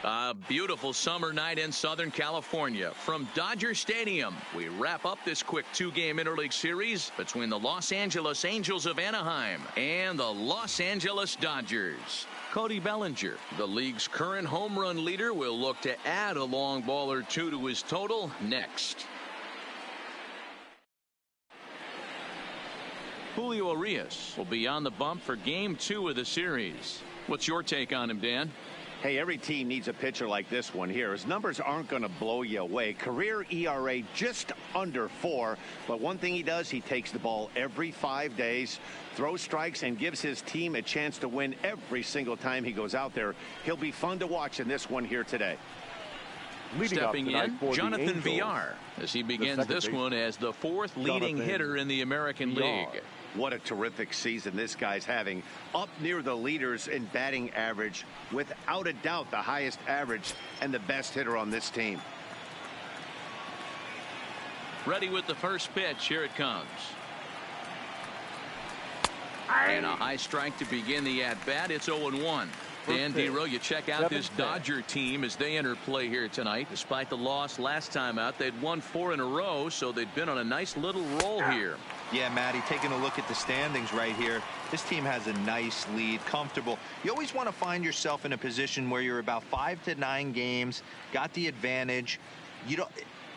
A beautiful summer night in Southern California. From Dodger Stadium, we wrap up this quick two-game interleague series between the Los Angeles Angels of Anaheim and the Los Angeles Dodgers. Cody Bellinger, the league's current home run leader, will look to add a long ball or two to his total next. Julio Urias will be on the bump for Game 2 of the series. What's your take on him, Dan? Hey, every team needs a pitcher like this one here. His numbers aren't going to blow you away. Career ERA just under 4. But one thing he does, he takes the ball every 5 days, throws strikes, and gives his team a chance to win every single time he goes out there. He'll be fun to watch in this one here today. Stepping in, Jonathan Villar, as he begins this one as the fourth leading hitter in the American League. What a terrific season this guy's having. Up near the leaders in batting average, without a doubt the highest average and the best hitter on this team. Ready with the first pitch. Here it comes. And a high strike to begin the at-bat. It's 0-1. Dan Dero, you check out this Dodger team as they enter play here tonight. Despite the loss last time out, they'd won 4 in a row, so they'd been on a nice little roll here. Yeah, Matty, taking a look at the standings right here, this team has a nice lead, comfortable. You always want to find yourself in a position where you're about 5 to 9 games, got the advantage. You don't.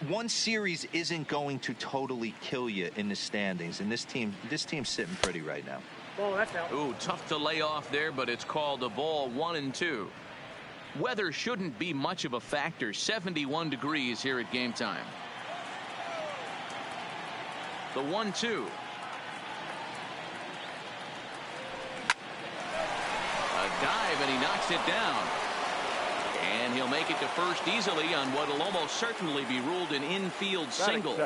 One series isn't going to totally kill you in the standings, and this team's sitting pretty right now. Oh, that's out. Ooh, tough to lay off there, but it's called a ball. 1-2. Weather shouldn't be much of a factor. 71 degrees here at game time. The 1-2. A dive, and he knocks it down. And he'll make it to first easily on what will almost certainly be ruled an infield single.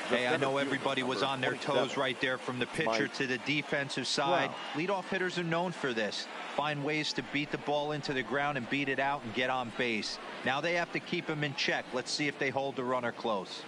Hey, I know everybody was on their toes right there from the pitcher to the defensive side. Leadoff hitters are known for this. Find ways to beat the ball into the ground and beat it out and get on base. Now they have to keep him in check. Let's see if they hold the runner close.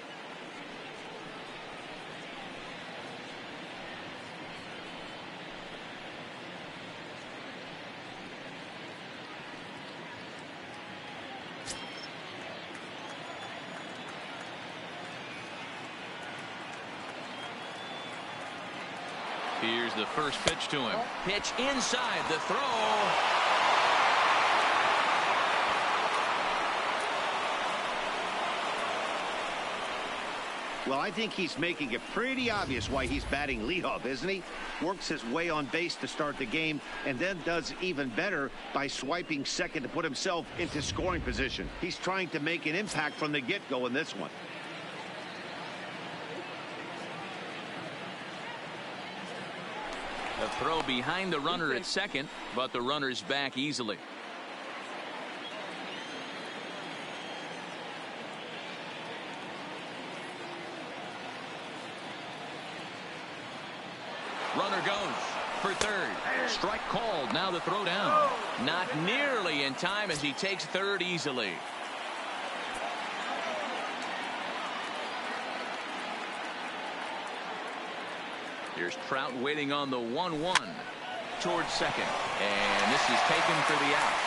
Here's the first pitch to him. Pitch inside, the throw. Well, I think he's making it pretty obvious why he's batting leadoff, isn't he? Works his way on base to start the game and then does even better by swiping second to put himself into scoring position. He's trying to make an impact from the get-go in this one. A throw behind the runner at second, but the runner's back easily. Runner goes for third. Strike called. Now the throw down. Not nearly in time as he takes third easily. Here's Trout waiting on the 1-1 towards second. And this is taken for the out.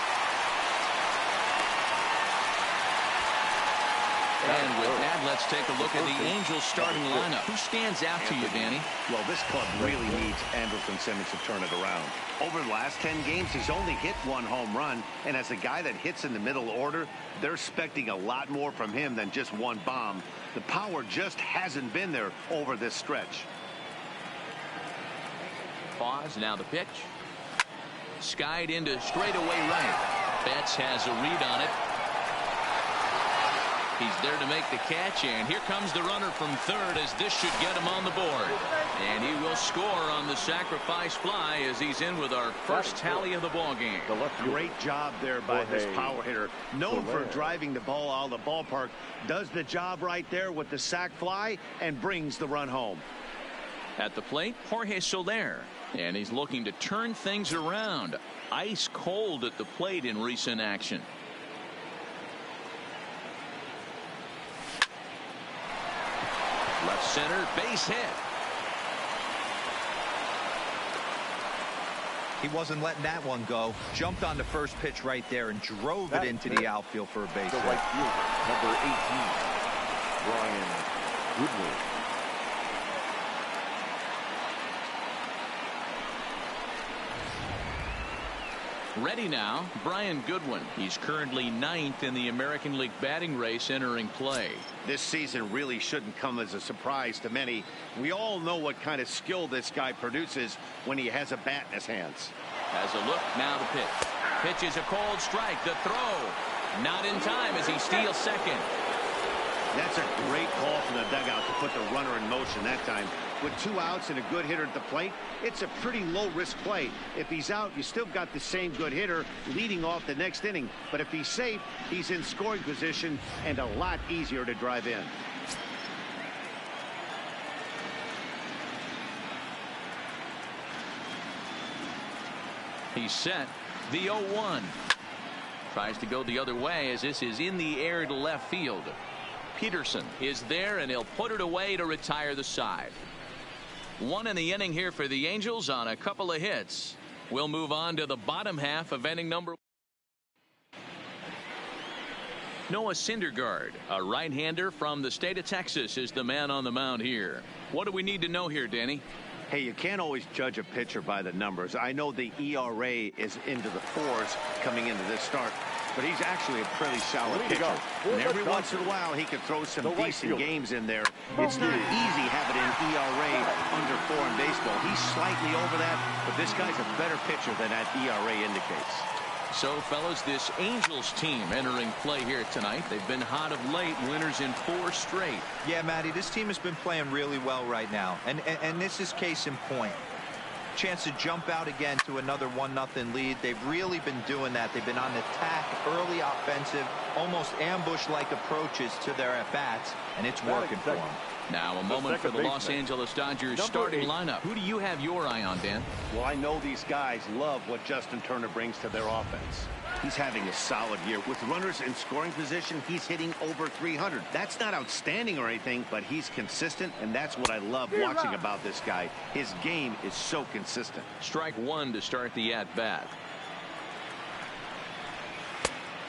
And with that, let's take a look at the Angels starting lineup. Who stands out to you, Danny? Well, this club really needs Andrelton Simmons to turn it around. Over the last 10 games, he's only hit 1 home run. And as a guy that hits in the middle order, they're expecting a lot more from him than just 1 bomb. The power just hasn't been there over this stretch. Pause, now the pitch. Skied into straightaway right. Betts has a read on it. He's there to make the catch, and here comes the runner from third as this should get him on the board. And he will score on the sacrifice fly as he's in with our first tally of the ball game. Great job there by this power hitter. Known for driving the ball out of the ballpark. Does the job right there with the sac fly and brings the run home. At the plate, Jorge Soler. And he's looking to turn things around. Ice cold at the plate in recent action. Left center, base hit. He wasn't letting that one go. Jumped on the first pitch right there and drove it into the outfield for a base hit. The right fielder, number 18, Brian Goodwin. Ready now, Brian Goodwin. He's currently 9th in the American League batting race entering play. This season really shouldn't come as a surprise to many. We all know what kind of skill this guy produces when he has a bat in his hands. Has a look, now the pitch. Pitch is a cold strike. The throw. Not in time as he steals second. That's a great call from the dugout to put the runner in motion that time. With 2 outs and a good hitter at the plate, it's a pretty low-risk play. If he's out, you still got the same good hitter leading off the next inning. But if he's safe, he's in scoring position and a lot easier to drive in. He's set. The 0-1. Tries to go the other way as this is in the air to left field. Peterson is there, and he'll put it away to retire the side. 1 in the inning here for the Angels on a couple of hits. We'll move on to the bottom half of inning number. Noah Syndergaard, a right-hander from the state of Texas, is the man on the mound here. What do we need to know here, Danny? Hey, you can't always judge a pitcher by the numbers. I know the ERA is into the 4s coming into this start, but he's actually a pretty solid pitcher. And every once in a while, he can throw some decent games in there. It's not easy having an ERA under 4 in baseball. He's slightly over that, but this guy's a better pitcher than that ERA indicates. So, fellas, this Angels team entering play here tonight. They've been hot of late, winners in 4 straight. Yeah, Matty, this team has been playing really well right now. And this is case in point. Chance to jump out again to another 1-0 lead. They've really been doing that. They've been on attack, early offensive, almost ambush-like approaches to their at-bats, and it's working for them. Now a moment for the Los Angeles Dodgers starting lineup. Who do you have your eye on, Dan? Well, I know these guys love what Justin Turner brings to their offense. He's having a solid year. With runners in scoring position, he's hitting over 300. That's not outstanding or anything, but he's consistent, and that's what I love watching about this guy. His game is so consistent. Strike 1 to start the at-bat.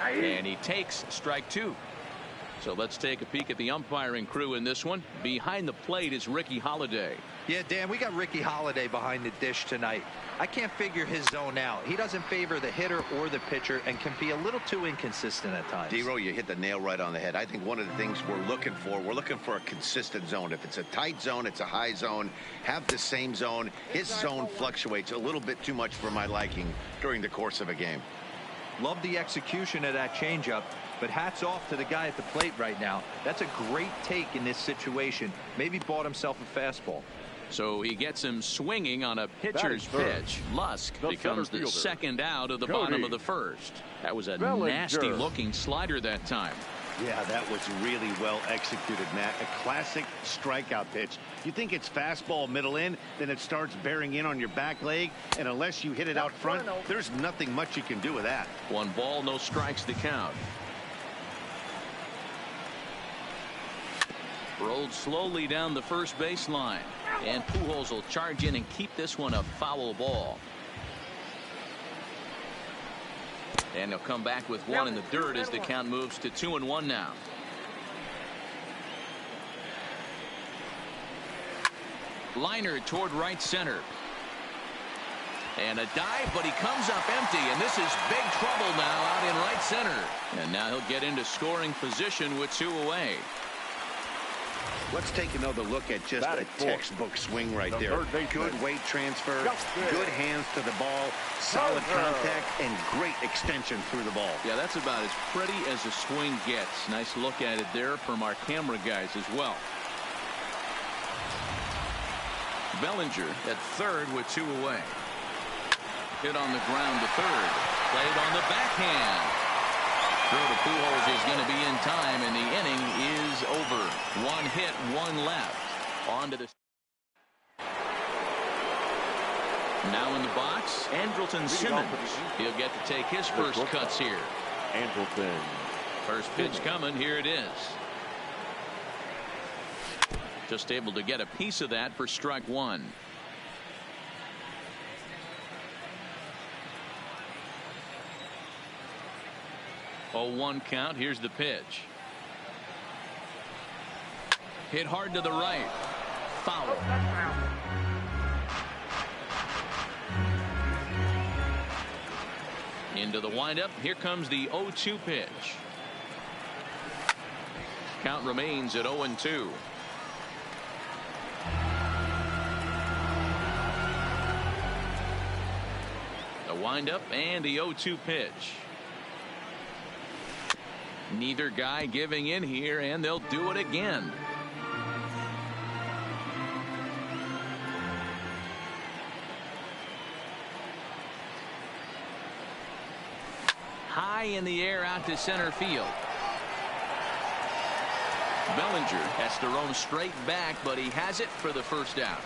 And he takes strike 2. So let's take a peek at the umpiring crew in this one. Behind the plate is Ricky Holiday. Yeah, Dan, we got Ricky Holiday behind the dish tonight. I can't figure his zone out. He doesn't favor the hitter or the pitcher and can be a little too inconsistent at times. D-Row, you hit the nail right on the head. I think one of the things we're looking for a consistent zone. If it's a tight zone, it's a high zone. Have the same zone. His zone fluctuates a little bit too much for my liking during the course of a game. Love the execution of that changeup, but hats off to the guy at the plate right now. That's a great take in this situation. Maybe bought himself a fastball. So he gets him swinging on a pitcher's pitch. Lusk becomes the second out of the bottom of the first. That was a nasty looking slider that time. Yeah, that was really well executed, Matt. A classic strikeout pitch. You think it's fastball middle in, then it starts bearing in on your back leg, and unless you hit it out front, there's nothing much you can do with that. 1 ball, no strikes to count. Rolled slowly down the first baseline, and Pujols will charge in and keep this one a foul ball. And he'll come back with 1 in the dirt as the count moves to 2-1 now. Liner toward right center. And a dive, but he comes up empty, and this is big trouble now out in right center. And now he'll get into scoring position with 2 away. Let's take another look at just a textbook swing right there. Good weight transfer, good hands to the ball, solid contact, and great extension through the ball. Yeah, that's about as pretty as a swing gets. Nice look at it there from our camera guys as well. Bellinger at third with 2 away. Hit on the ground to third. Played on the backhand. Throw to Pujols is going to be in time, and the inning is over. 1 hit, 1 left. On to the. Now in the box, Andrelton Simmons. He'll get to take his first cuts here. Andrelton. First pitch coming. Here it is. Just able to get a piece of that for strike 1. 0-1 count. Here's the pitch. Hit hard to the right. Foul. Into the windup. Here comes the 0-2 pitch. Count remains at 0-2. The windup and the 0-2 pitch. Neither guy giving in here, and they'll do it again. High in the air out to center field. Bellinger has to roam straight back, but he has it for the first out.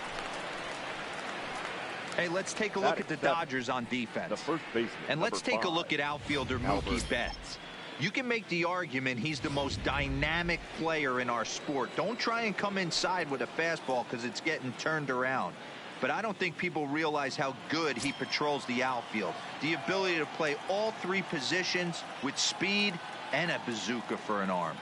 Hey, let's take a look at the Dodgers on defense. The first baseman. And let's take a look at outfielder Mookie Betts. You can make the argument he's the most dynamic player in our sport. Don't try and come inside with a fastball because it's getting turned around. But I don't think people realize how good he patrols the outfield. The ability to play all three positions with speed and a bazooka for an arm.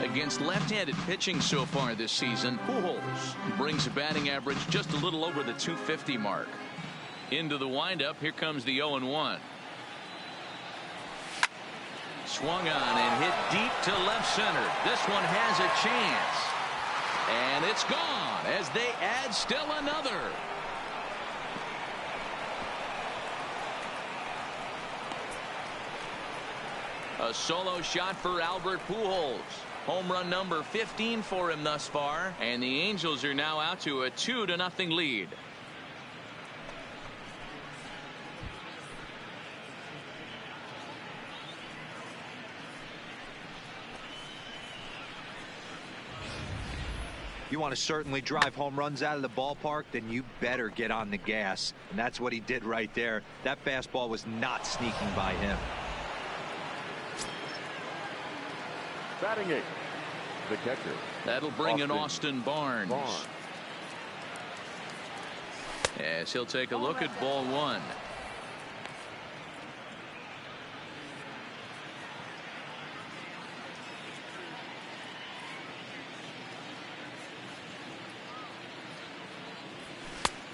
Against left-handed pitching so far this season, Pujols brings a batting average just a little over the .250 mark. Into the windup. Here comes the 0-1. Swung on and hit deep to left center. This one has a chance. And it's gone as they add still another. A solo shot for Albert Pujols. Home run number 15 for him thus far. And the Angels are now out to a 2-0 lead. You want to certainly drive home runs out of the ballpark, then you better get on the gas. And that's what he did right there. That fastball was not sneaking by him. Batting eighth, the catcher. That'll bring in Austin Barnes. As he'll take a look at ball one.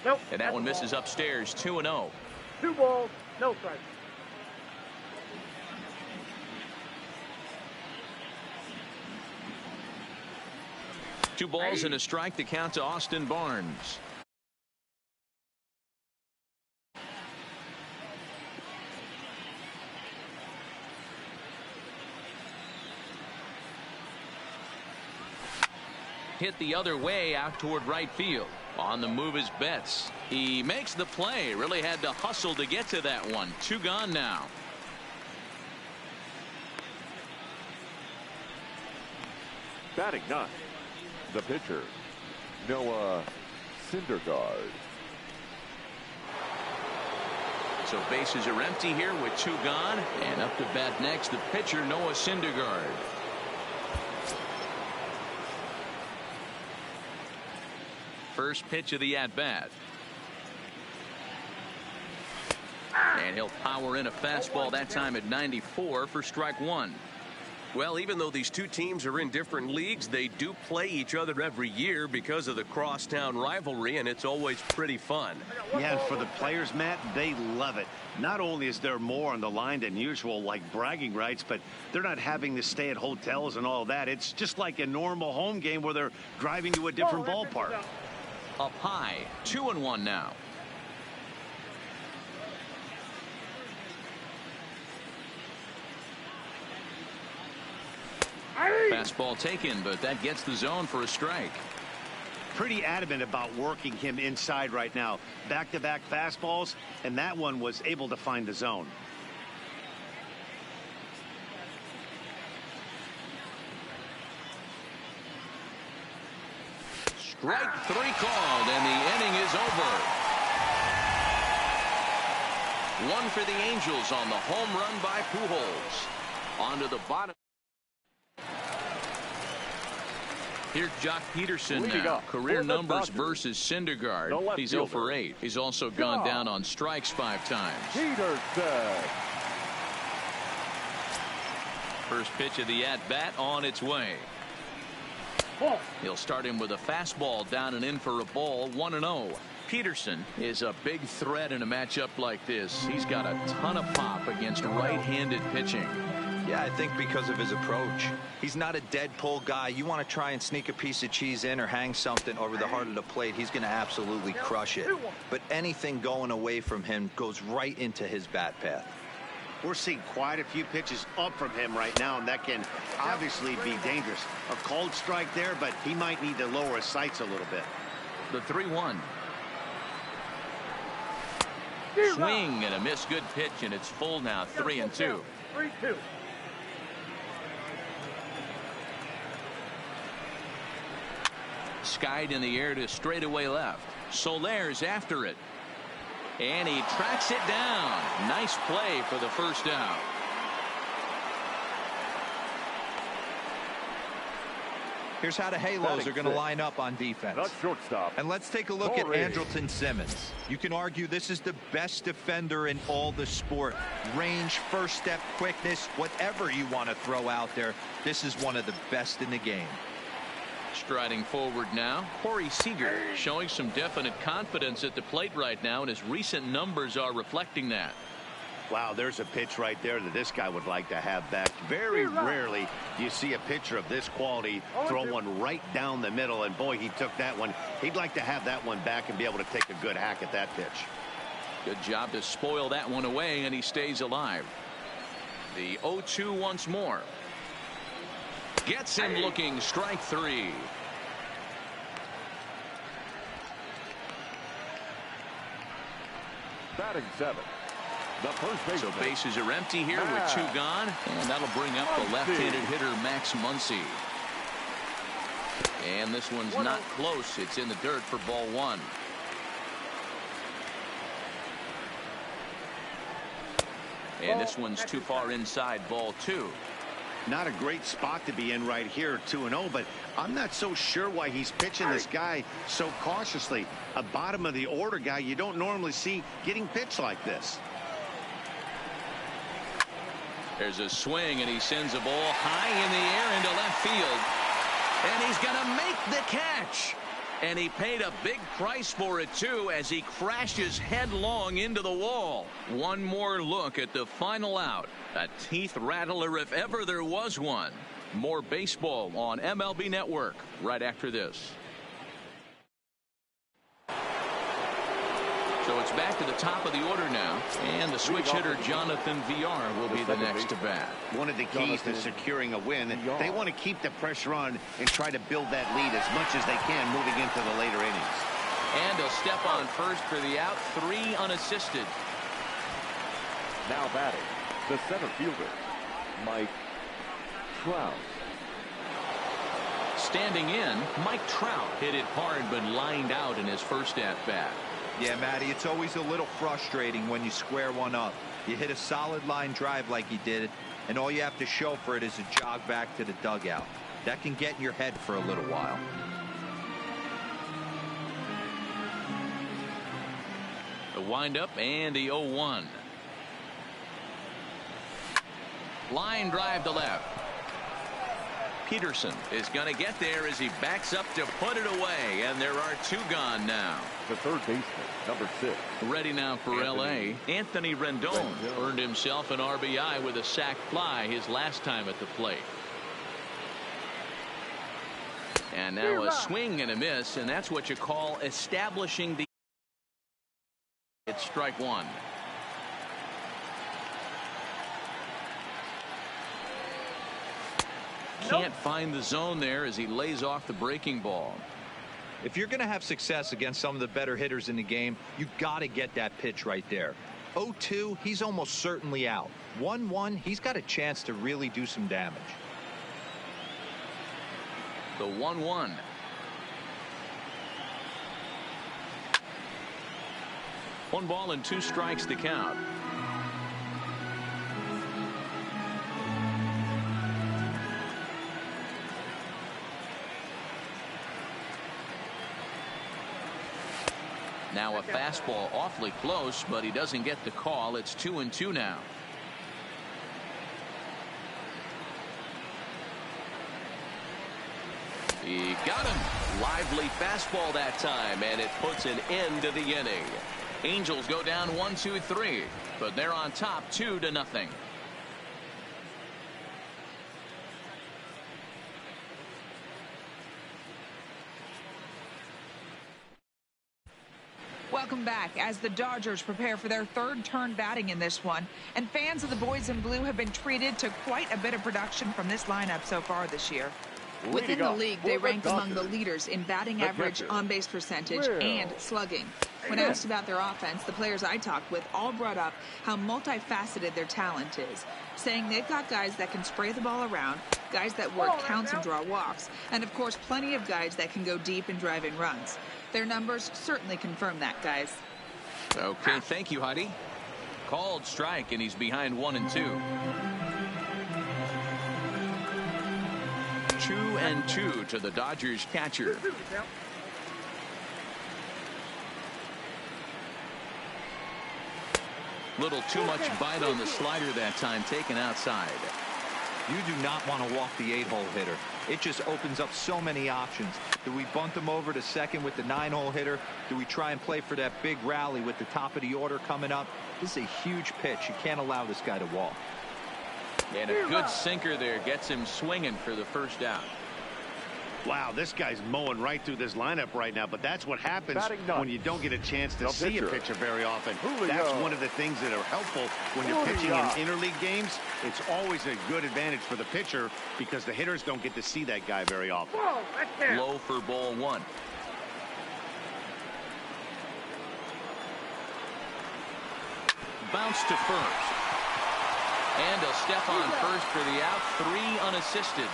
Nope. And that one misses upstairs. 2-0. 2 balls, no strikes. Two balls and a strike to count to Austin Barnes. Hit the other way out toward right field. On the move is Betts. He makes the play. Really had to hustle to get to that one. 2 gone now. Batting ninth, the pitcher, Noah Syndergaard. So bases are empty here with 2 gone. And up to bat next, the pitcher, Noah Syndergaard. First pitch of the at-bat. And he'll power in a fastball that time at 94 for strike 1. Well, even though these two teams are in different leagues, they do play each other every year because of the crosstown rivalry, and it's always pretty fun. Yeah, and for the players, Matt, they love it. Not only is there more on the line than usual, like bragging rights, but they're not having to stay at hotels and all that. It's just like a normal home game where they're driving to a different ballpark. Up high, 2-1 now. Fastball taken, but that gets the zone for a strike. Pretty adamant about working him inside right now. Back-to-back fastballs, and that one was able to find the zone. Strike 3 called, and the inning is over. 1 for the Angels on the home run by Pujols. On to the bottom. Here's Jock Peterson Leading now. up Career for the numbers Dodgers, versus Syndergaard. the left He's 0 fielder, for 8. He's also gone down on strikes 5 times. Peterson. First pitch of the at-bat on its way. Ball. He'll start him with a fastball down and in for a ball. 1-0. Peterson is a big threat in a matchup like this. He's got a ton of pop against right-handed pitching. Yeah, I think because of his approach. He's not a dead pull guy. You want to try and sneak a piece of cheese in or hang something over the heart of the plate, he's going to absolutely crush it. But anything going away from him goes right into his bat path. We're seeing quite a few pitches up from him right now, and that can obviously be dangerous. A cold strike there, but he might need to lower his sights a little bit. The 3-1. Swing and a miss. Good pitch, and it's full now. 3-2. 3-2. Skied in the air to straightaway left. Soler's after it. And he tracks it down. Nice play for the first out. Here's how the Halos are going to line up on defense. The shortstop. And let's take a look at Torres. Andrelton Simmons. You can argue this is the best defender in all the sport. Range, first step, quickness, whatever you want to throw out there, this is one of the best in the game. Striding forward now, Corey Seager showing some definite confidence at the plate right now, and his recent numbers are reflecting that. Wow, there's a pitch right there that this guy would like to have back. Very rarely do you see a pitcher of this quality throw one right down the middle, and boy, he took that one. He'd like to have that one back and be able to take a good hack at that pitch. Good job to spoil that one away, and he stays alive. The 0-2 once more. Gets him looking. Strike 3. Batting 7. The first baseman. So bases are empty here with 2 gone, and that'll bring up the left-handed hitter Max Muncy. And this one's not close. It's in the dirt for ball 1. And this one's too far inside, ball 2. Not a great spot to be in right here, 2-0, but I'm not so sure why he's pitching this guy so cautiously. A bottom of the order guy you don't normally see getting pitched like this. There's a swing, and he sends a ball high in the air into left field. And he's going to make the catch. And he paid a big price for it, too, as he crashes headlong into the wall. One more look at the final out. A teeth rattler if ever there was one. More baseball on MLB Network right after this. So it's back to the top of the order now, and the switch hitter Jonathan Villar will be the next to bat. One of the keys to securing a win, they want to keep the pressure on and try to build that lead as much as they can moving into the later innings. And a step on first for the out, 3 unassisted. Now batting, the center fielder, Mike Trout. Standing in, Mike Trout hit it hard but lined out in his first at bat. Yeah, Matty, it's always a little frustrating when you square one up. You hit a solid line drive like he did, and all you have to show for it is a jog back to the dugout. That can get in your head for a little while. The windup and the 0-1. Line drive to left. Peterson is going to get there as he backs up to put it away, and there are 2 gone now. The third baseman, number 6. Ready now for L.A. Anthony Rendon earned himself an RBI with a sac fly his last time at the plate. And now a swing and a miss, and that's what you call establishing the. It's strike 1. Can't find the zone there as he lays off the breaking ball. If you're going to have success against some of the better hitters in the game, you got to get that pitch right there. 0-2, he's almost certainly out. 1-1, he's got a chance to really do some damage. The 1-1. One ball and 2 strikes to count. Now a fastball awfully close, but he doesn't get the call. It's 2-2 now. He got him. Lively fastball that time, and it puts an end to the inning. Angels go down 1-2-3, but they're on top 2-0. Welcome back as the Dodgers prepare for their third turn batting in this one. And fans of the boys in blue have been treated to quite a bit of production from this lineup so far this year. Within the league, they rank among the leaders in batting average, on-base percentage, and slugging. When asked about their offense, the players I talked with all brought up how multifaceted their talent is, saying they've got guys that can spray the ball around, guys that work counts and draw walks, and of course plenty of guys that can go deep and drive in runs. Their numbers certainly confirm that, guys. Okay, thank you, Heidi. Called strike, and he's behind 1-2. 2-2 to the Dodgers catcher. Little too much bite on the slider that time, taken outside. You do not want to walk the 8-hole hitter. It just opens up so many options. Do we bunt him over to second with the 9-hole hitter? Do we try and play for that big rally with the top of the order coming up? This is a huge pitch. You can't allow this guy to walk. And a good sinker there gets him swinging for the first out. Wow, this guy's mowing right through this lineup right now, but that's what happens when you don't get a chance to see a pitcher very often. That's one of the things that are helpful when you're pitching in interleague games. It's always a good advantage for the pitcher because the hitters don't get to see that guy very often. Low for ball one. Bounce to first. And a step on first for the out. 3 unassisted.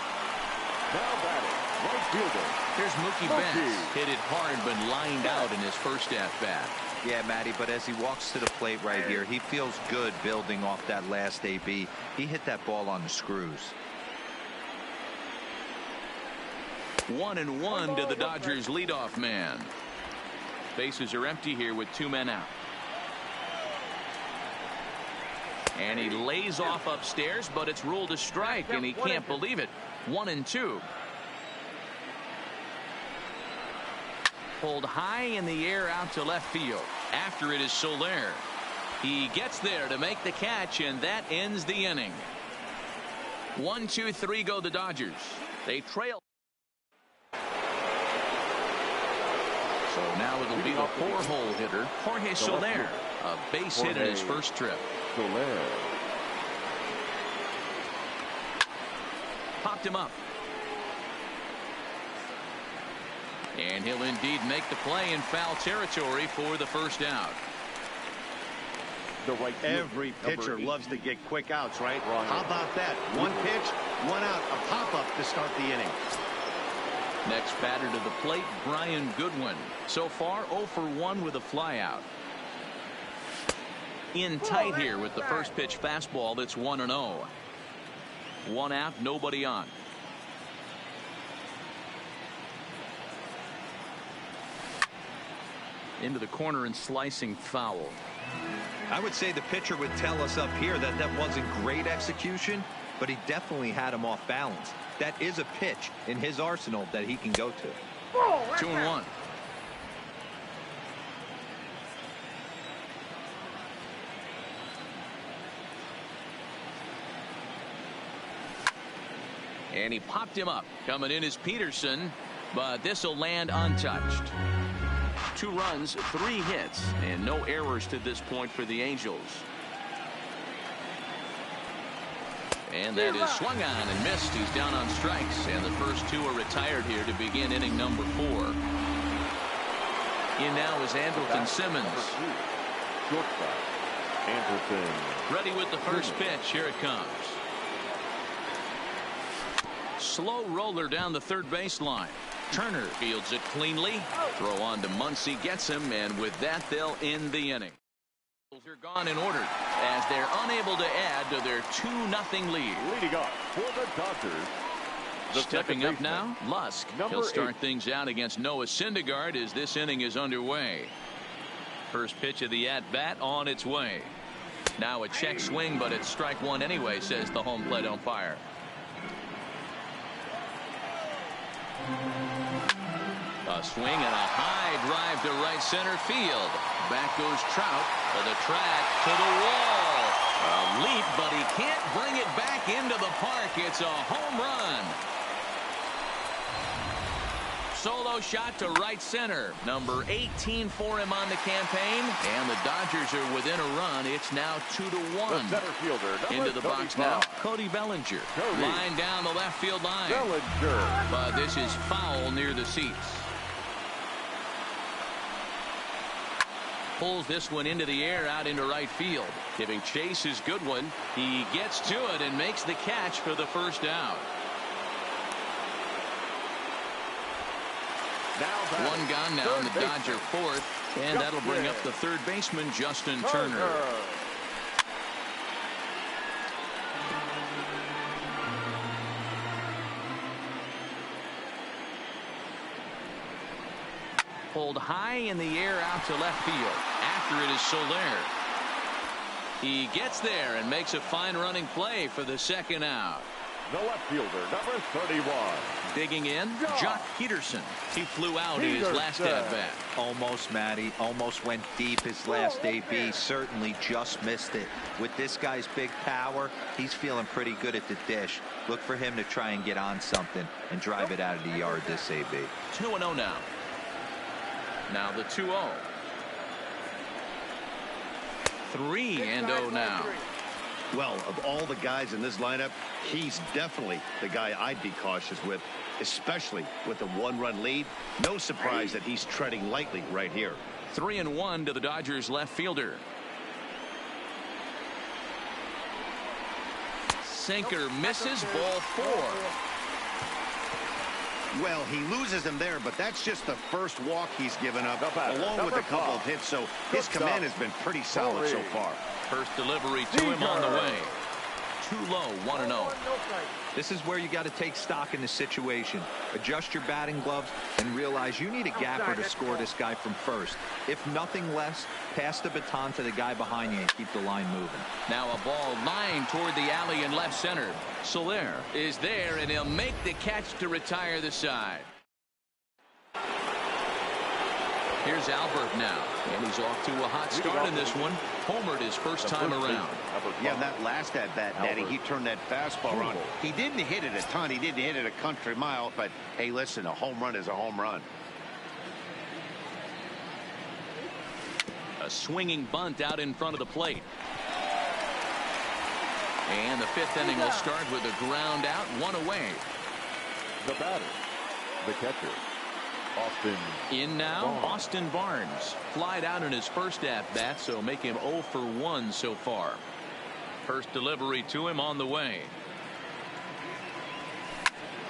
Now batting, right fielder. Here's Mookie Betts. Hit it hard, but lined out in his first at-bat. Yeah, Matty, but as he walks to the plate right here, he feels good building off that last AB. He hit that ball on the screws. 1-1 to the Dodgers leadoff man. Bases are empty here with 2 men out. And he lays off upstairs, but it's ruled a strike, and he can't believe it. 1-2. Pulled high in the air out to left field. After it is Soler. He gets there to make the catch, and that ends the inning. 1-2-3 go the Dodgers. They trail. So now it'll be the 4-hole hitter, Jorge Soler. A base hit in his first trip. Soler. Popped him up. And he'll indeed make the play in foul territory for the first out. The right Every pitcher loves to get quick outs, right? How about that? 1 pitch, 1 out, a pop-up to start the inning. Next batter to the plate, Brian Goodwin. So far 0 for 1 with a flyout. In tight here with the first pitch fastball that's 1-0. 1 out, nobody on. Into the corner and slicing foul. I would say the pitcher would tell us up here that that wasn't great execution, but he definitely had him off balance. That is a pitch in his arsenal that he can go to. 2-1. And he popped him up. Coming in is Peterson, but this will land untouched. 2 runs, 3 hits, and no errors to this point for the Angels. And that is swung on and missed. He's down on strikes, and the first 2 are retired here to begin inning number 4. In now is Andrelton Simmons. Shortstop, Andrelton. Ready with the first pitch. Here it comes. Slow roller down the third baseline. Turner fields it cleanly. Throw on to Muncy, gets him, and with that they'll end the inning. Are gone in order as they're unable to add to their 2-0 lead. Leading off for the Dodgers. Stepping up now, Lusk. He'll start things out against Noah Syndergaard as this inning is underway. First pitch of the at-bat on its way. Now a check swing, but it's strike one anyway, says the home plate umpire. A swing and a high drive to right center field. Back goes Trout to the track, to the wall. A leap, but he can't bring it back into the park. It's a home run. Solo shot to right center. Number 18 for him on the campaign. And the Dodgers are within a run. It's now 2-1. The center fielder, into the box now. Cody Bellinger. Line down the left field line. Bellinger. But this is foul near the seats. Pulls this one into the air out into right field. Giving Chase his good one. He gets to it and makes the catch for the first out. One gone now in the Dodger fourth, and that'll bring up the third baseman, Justin Turner. Pulled high in the air out to left field. After it is Soler. He gets there and makes a fine running play for the second out. The left fielder, number 31. Digging in, Jock Peterson. He flew out in his last at-bat. Almost, Matty. Almost went deep his last AB. Certainly just missed it. With this guy's big power, he's feeling pretty good at the dish. Look for him to try and get on something and drive it out of the yard this AB. 2-0 now. Now the 2-0. 3-0 now. Well, of all the guys in this lineup, he's definitely the guy I'd be cautious with, especially with a one-run lead. No surprise that he's treading lightly right here. 3-1 to the Dodgers left fielder. Sinker misses, ball 4. Well, he loses him there, but that's just the first walk he's given up, along with a couple of hits, so his command has been pretty solid so far. First delivery to him on the way. Too low, 1-0. This is where you got to take stock in the situation. Adjust your batting gloves and realize you need a gapper to score this guy from first. If nothing less, pass the baton to the guy behind you and keep the line moving. Now a ball lined toward the alley in left center. Soler is there, and he'll make the catch to retire the side. Here's Albert now, and he's off to a hot start in this one. Homered his first time around. Yeah, that last at-bat, Daddy, he turned that fastball on. He didn't hit it a ton. He didn't hit it a country mile, but, hey, listen, a home run is a home run. A swinging bunt out in front of the plate. And the fifth inning will start with a ground out, one away. The batter, the catcher, Austin. In now, Austin Barnes. Flied out in his first at-bat, so make him 0 for 1 so far. First delivery to him on the way.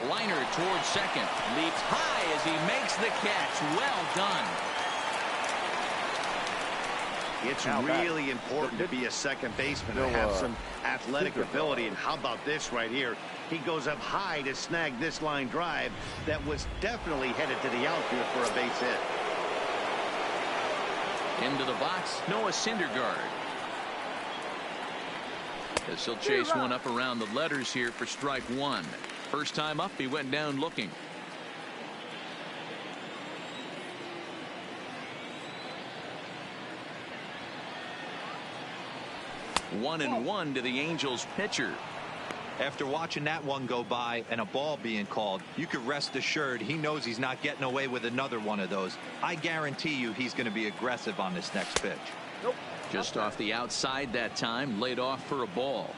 Liner towards second. Leaps high as he makes the catch. Well done. It's really important to be a second baseman and have some athletic ability. And how about this right here? He goes up high to snag this line drive that was definitely headed to the outfield for a base hit. Into the box, Noah Syndergaard. As he'll chase one up around the letters here for strike one. First time up, he went down looking. One and one to the Angels pitcher. After watching that one go by and a ball being called, you could rest assured he knows he's not getting away with another one of those. I guarantee you he's going to be aggressive on this next pitch. Just off the outside that time, laid off for a ball.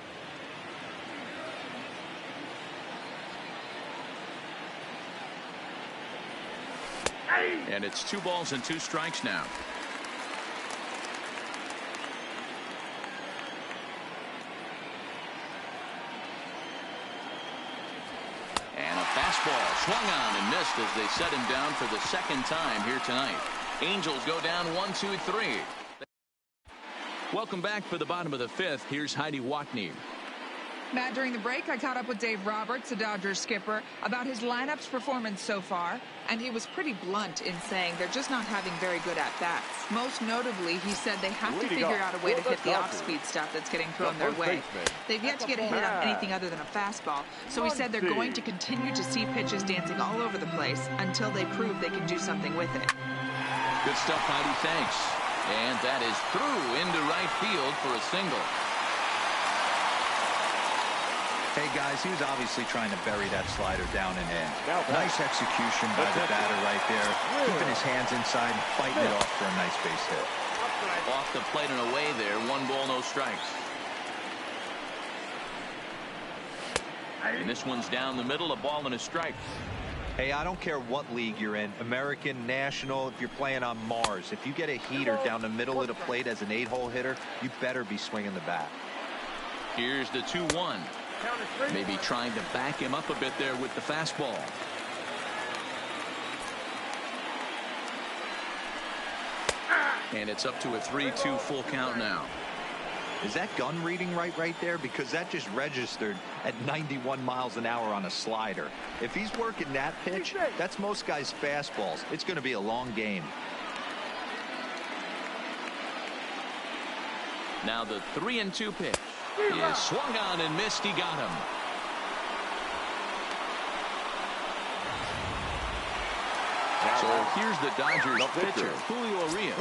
And it's 2 balls and 2 strikes now. And a fastball swung on and missed as they set him down for the second time here tonight. Angels go down 1-2-3. Welcome back for the bottom of the 5th. Here's Heidi Watney. Matt, during the break, I caught up with Dave Roberts, the Dodgers skipper, about his lineup's performance so far, and he was pretty blunt in saying they're just not having very good at-bats. Most notably, he said they have to figure out a way to hit the off-speed stuff that's getting thrown their way. They've yet to get a hit on anything other than a fastball, so he said they're going to continue to see pitches dancing all over the place until they prove they can do something with it. Good stuff, Heidi. Thanks. And that is through into right field for a single. Hey, guys, he was obviously trying to bury that slider down and in. Nice execution by the batter right there, keeping his hands inside and fighting it off for a nice base hit. Off the plate and away there. 1 ball, no strikes. And this one's down the middle, a ball and a strike. Hey, I don't care what league you're in, American, National, if you're playing on Mars. If you get a heater down the middle of the plate as an 8-hole hitter, you better be swinging the bat. Here's the 2-1. Maybe trying to back him up a bit there with the fastball. And it's up to a 3-2 full count now. Is that gun reading right there? Because that just registered at 91 miles an hour on a slider. If he's working that pitch, that's most guys' fastballs. It's going to be a long game. Now the 3-2 pitch is swung on and missed. He got him. So here's the Dodgers pitcher, Julio Urias.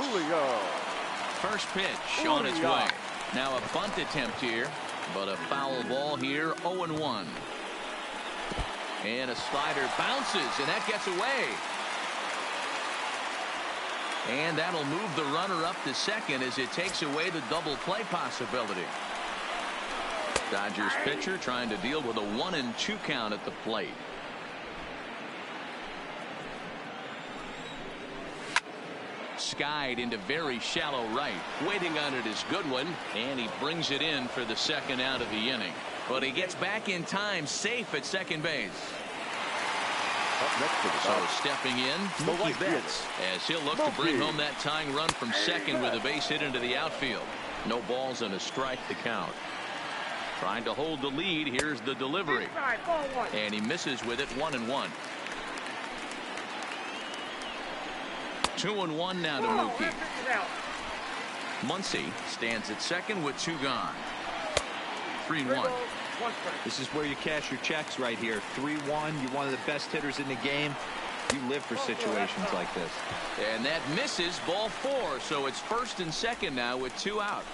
First pitch on its way. Now a bunt attempt here, but a foul ball here. 0-1. And a slider bounces, and that gets away. And that'll move the runner up to second as it takes away the double play possibility. Dodgers pitcher trying to deal with a 1-2 count at the plate. Skied into very shallow right. Waiting on it is Goodwin. And he brings it in for the second out of the inning. But he gets back in time, safe at second base. Up next to the So stepping in, Mookie Betts, as he'll look to bring home that tying run from second with a base hit into the outfield. No balls and a strike to count. Trying to hold the lead. Here's the delivery. And he misses with it. 1-1. 2-1 now to Mookie. Muncy stands at second with 2 gone. 3-1. This is where you cash your checks right here. 3-1. You're one of the best hitters in the game. You live for situations like this. And that misses. Ball 4. So it's first and second now with 2 out.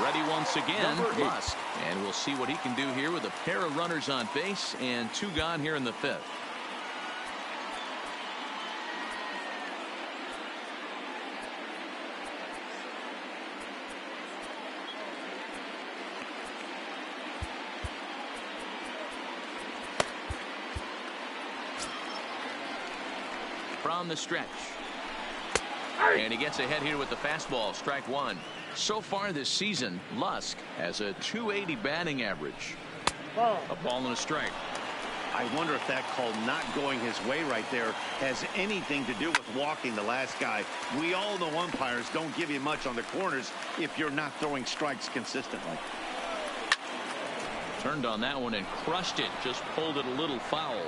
Ready once again, Lusk. And we'll see what he can do here with a pair of runners on base and 2 gone here in the 5th. From the stretch. And he gets ahead here with the fastball. Strike 1. So far this season, Lusk has a .280 batting average. A ball and a strike. I wonder if that call not going his way right there has anything to do with walking the last guy. We all know umpires don't give you much on the corners if you're not throwing strikes consistently. Turned on that one and crushed it. Just pulled it a little foul.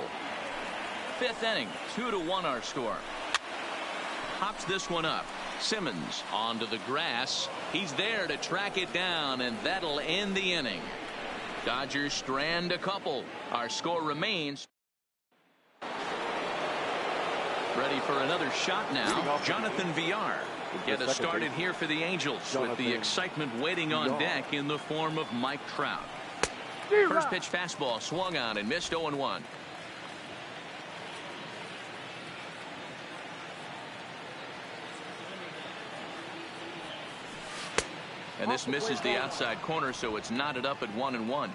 5th inning. 2-1 our score. Pops this one up. Simmons onto the grass. He's there to track it down, and that'll end the inning. Dodgers strand a couple. Our score remains. Ready for another shot now. Jonathan Villar will get us started here for the Angels with the excitement waiting on deck in the form of Mike Trout. First pitch fastball swung on and missed. 0-1. And this misses the outside corner, so it's knotted up at 1-1.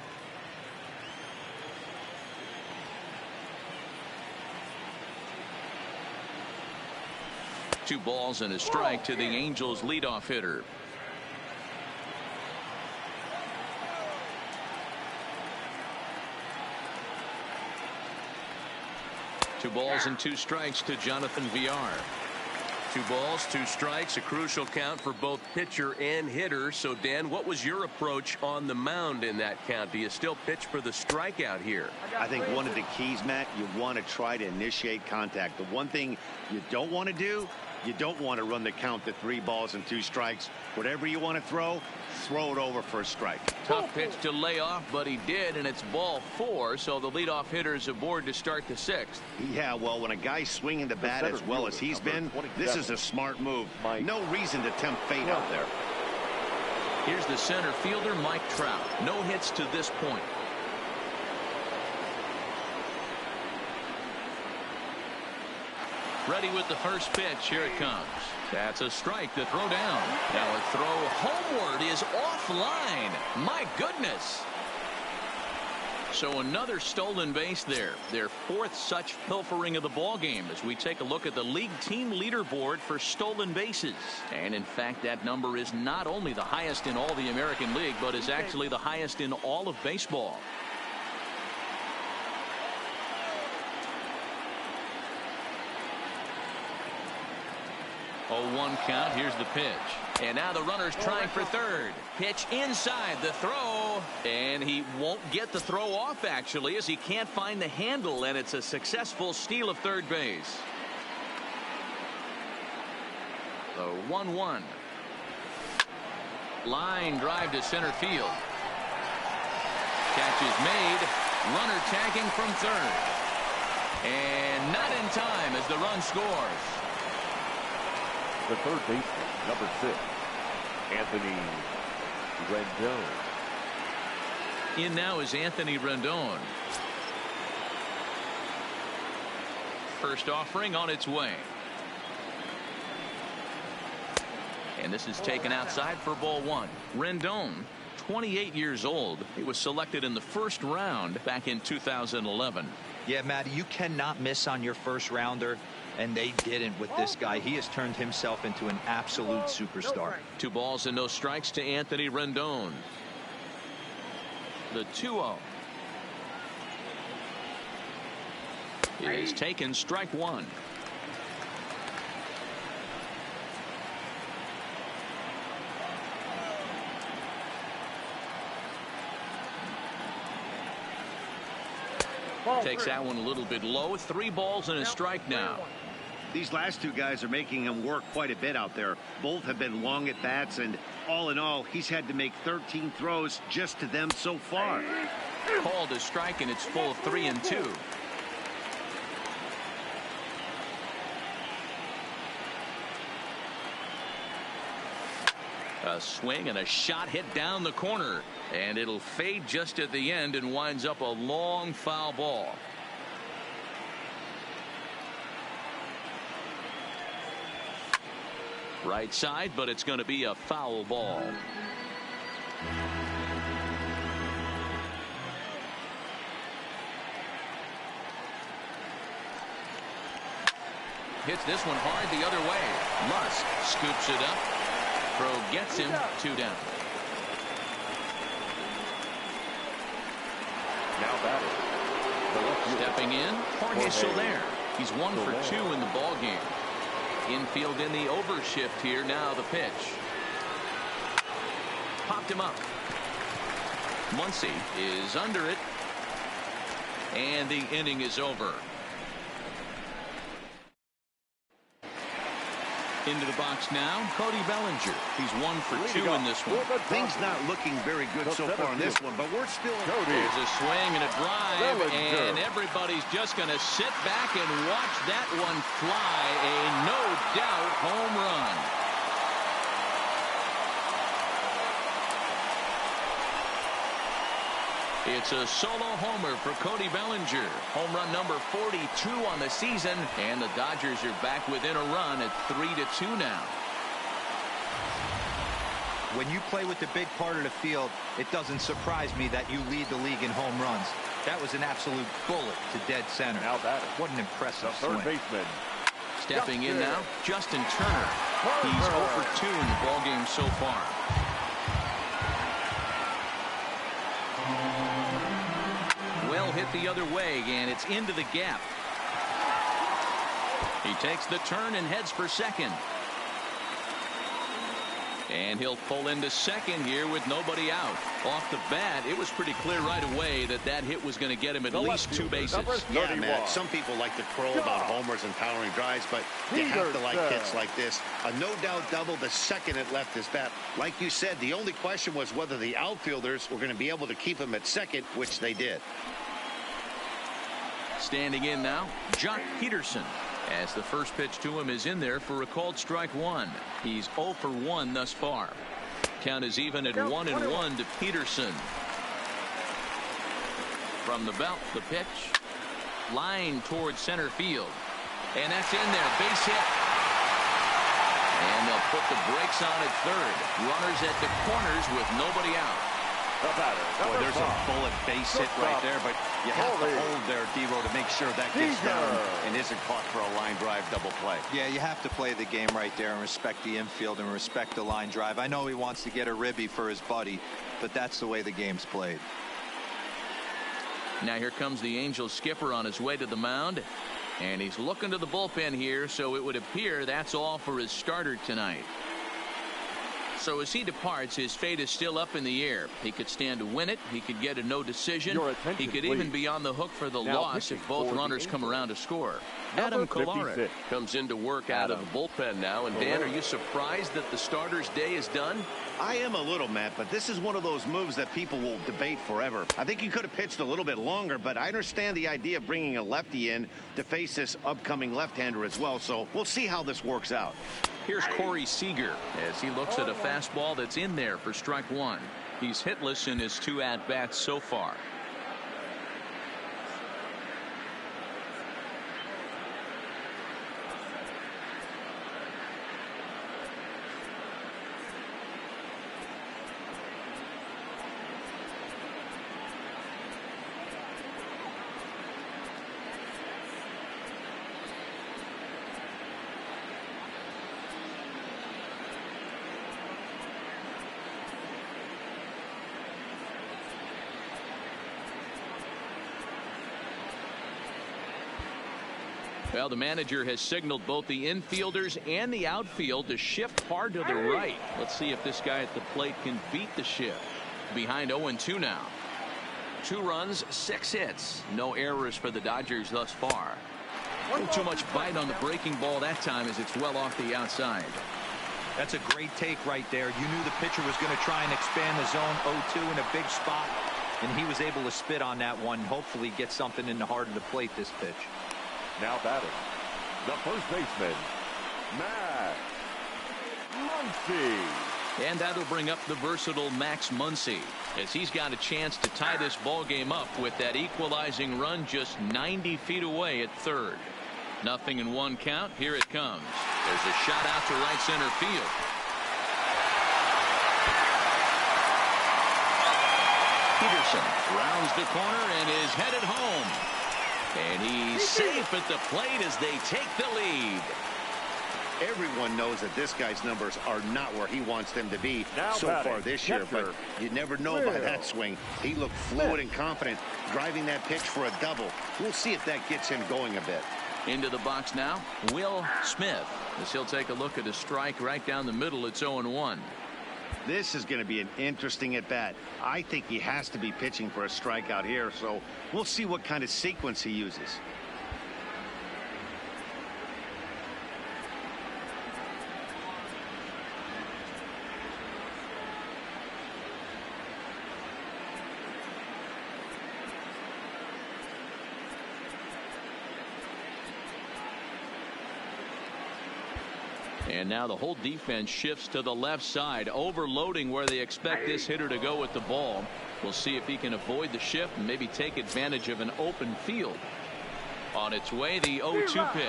Two balls and a strike to the Angels leadoff hitter. Two balls and 2 strikes to Jonathan Villar. 2 balls, 2 strikes, a crucial count for both pitcher and hitter. So, Dan, what was your approach on the mound in that count? Do you still pitch for the strikeout here? I think one of the keys, Matt, you want to try to initiate contact. The one thing you don't want to do, you don't want to run the count to 3 balls and 2 strikes. Whatever you want to throw it over for a strike. Tough pitch to lay off, but he did, and it's ball 4, so the leadoff hitter is aboard to start the 6th. Yeah, well, when a guy's swinging the bat as well as he's been, this is a smart move. No reason to tempt fate out there. Here's the center fielder, Mike Trout. No hits to this point. Ready with the first pitch. Here it comes. That's a strike to throw down. Now a throw homeward is offline. My goodness. So another stolen base there. Their 4th such pilfering of the ball game as we take a look at the league team leaderboard for stolen bases. And in fact, that number is not only the highest in all the American League, but is actually the highest in all of baseball. 0-1 count. Here's the pitch. And now the runner's trying for third. Pitch inside the throw. And he won't get the throw off, actually, as he can't find the handle. And it's a successful steal of third base. The 1-1. Line drive to center field. Catch is made. Runner tagging from third. And not in time as the run scores. The third baseman, number 6, Anthony Rendon. In now is Anthony Rendon. First offering on its way. And this is taken outside for ball 1. Rendon, 28 years old. He was selected in the 1st round back in 2011. Yeah, Matty, you cannot miss on your 1st rounder. And they didn't with this guy. He has turned himself into an absolute superstar. 2 balls and no strikes to Anthony Rendon. The 2-0. It is taken, strike 1. Takes that one a little bit low. 3 balls and a strike now. These last 2 guys are making him work quite a bit out there. Both have been long at bats, and all in all, he's had to make 13 throws just to them so far. Called a strike, and it's full 3-2. A swing and a shot hit down the corner, and it'll fade just at the end and winds up a long foul ball. Right side, but it's going to be a foul ball. Hits this one hard the other way. Musk scoops it up. Throw gets him. 2 down. Now batting. Stepping in, Jorge Soler. He's 1 for 2 in the ball game. Infield in the overshift here. Now the pitch. Popped him up. Muncy is under it. And the inning is over. Into the box now, Cody Bellinger. He's 1 for 2 in this one. Things not looking very good so far in this one, but we're still. There's a swing and a drive, and everybody's just going to sit back and watch that one fly. A no-doubt home run. It's a solo homer for Cody Bellinger. Home run number 42 on the season, and the Dodgers are back within a run at 3-2 now. When you play with the big part of the field, it doesn't surprise me that you lead the league in home runs. That was an absolute bullet to dead center. Now batting. What an impressive swing. Third baseman. Stepping in now, Justin Turner. He's 0 for 2 in the ballgame so far. Well hit the other way, and it's into the gap. He takes the turn and heads for second. And he'll pull into second here with nobody out. Off the bat, it was pretty clear right away that that hit was going to get him at least 2 bases. Yeah, Matt, some people like to crow about homers and powering drives, but you have to like hits like this. A no-doubt double the second it left his bat. Like you said, the only question was whether the outfielders were going to be able to keep him at second, which they did. Standing in now, Jock Peterson. As the first pitch to him is in there for a called strike one. He's 0 for 1 thus far. Count is even at 1-1 to Peterson. From the belt, the pitch. Line towards center field. And that's in there. Base hit. And they'll put the brakes on at third. Runners at the corners with nobody out. Boy, there's a bullet base hit right there, but you have to hold there, Devo, to make sure that gets down and isn't caught for a line drive double play. Yeah, you have to play the game right there and respect the infield and respect the line drive. I know he wants to get a ribby for his buddy, but that's the way the game's played. Now here comes the Angels skipper on his way to the mound, and he's looking to the bullpen here, so it would appear that's all for his starter tonight. So as he departs, his fate is still up in the air. He could stand to win it. He could get a no decision. He could even be on the hook for the loss if both runners come around to score. Adam Kolarek comes into work out of the bullpen now. And Dan, are you surprised that the starter's day is done? I am a little, Matt, but this is one of those moves that people will debate forever. I think he could have pitched a little bit longer, but I understand the idea of bringing a lefty in to face this upcoming left-hander as well. So we'll see how this works out. Here's Corey Seager as he looks at a fastball that's in there for strike one. He's hitless in his 2 at-bats so far. Well, the manager has signaled both the infielders and the outfield to shift hard to the right. Let's see if this guy at the plate can beat the shift. Behind 0-2 now. 2 runs, 6 hits. No errors for the Dodgers thus far. A little too much bite on the breaking ball that time as it's well off the outside. That's a great take right there. You knew the pitcher was going to try and expand the zone. 0-2 in a big spot, and he was able to spit on that one. Hopefully get something in the heart of the plate this pitch. Now batting, the first baseman, Max Muncy. And that'll bring up the versatile Max Muncy as he's got a chance to tie this ball game up with that equalizing run just 90 feet away at third. 0-1 count. Here it comes. There's a shot out to right center field. Peterson rounds the corner and is headed home. And he's safe at the plate as they take the lead. Everyone knows that this guy's numbers are not where he wants them to be so far this year, but you never know by that swing. He looked fluid and confident driving that pitch for a double. We'll see if that gets him going a bit. Into the box now, Will Smith, as he'll take a look at a strike right down the middle. It's 0-1. This is going to be an interesting at bat. I think he has to be pitching for a strikeout here, so we'll see what kind of sequence he uses. And now the whole defense shifts to the left side, overloading where they expect this hitter to go with the ball. We'll see if he can avoid the shift and maybe take advantage of an open field. On its way, the 0-2 pitch.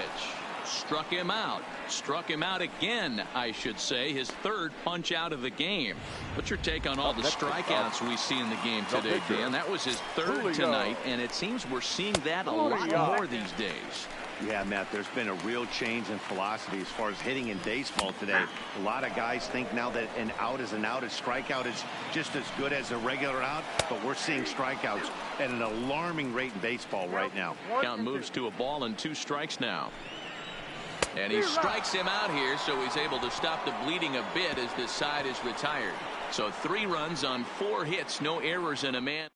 Struck him out. Struck him out again, I should say. His third punch out of the game. What's your take on all the strikeouts we see in the game today, Dan? That was his third tonight, and it seems we're seeing that a lot more these days. Yeah, Matt, there's been a real change in philosophy as far as hitting in baseball today. A lot of guys think now that an out is an out. A strikeout is just as good as a regular out, but we're seeing strikeouts at an alarming rate in baseball right now. Count moves to a ball and 2 strikes now. And he strikes him out here, so he's able to stop the bleeding a bit as this side is retired. So 3 runs on 4 hits, no errors, and a man.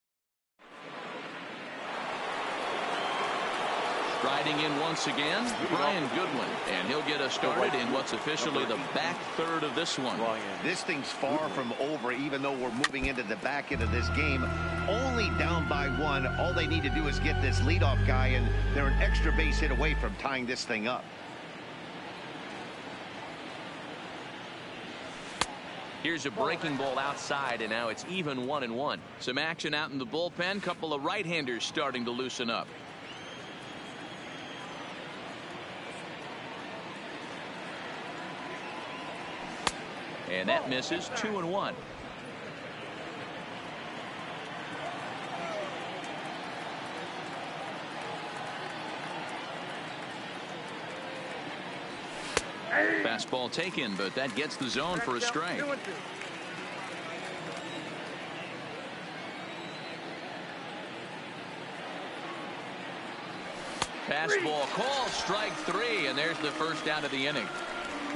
Striding in once again, Brian Goodwin, and he'll get us started in what's officially the back third of this one. This thing's far from over, even though we're moving into the back end of this game. Only down by 1. All they need to do is get this leadoff guy, and they're an extra base hit away from tying this thing up. Here's a breaking ball outside, and now it's even 1-1. Some action out in the bullpen. Couple of right-handers starting to loosen up. And that misses. 2-1. Fastball taken, but that gets the zone for a strike. Fastball called, strike 3, and there's the first out of the inning.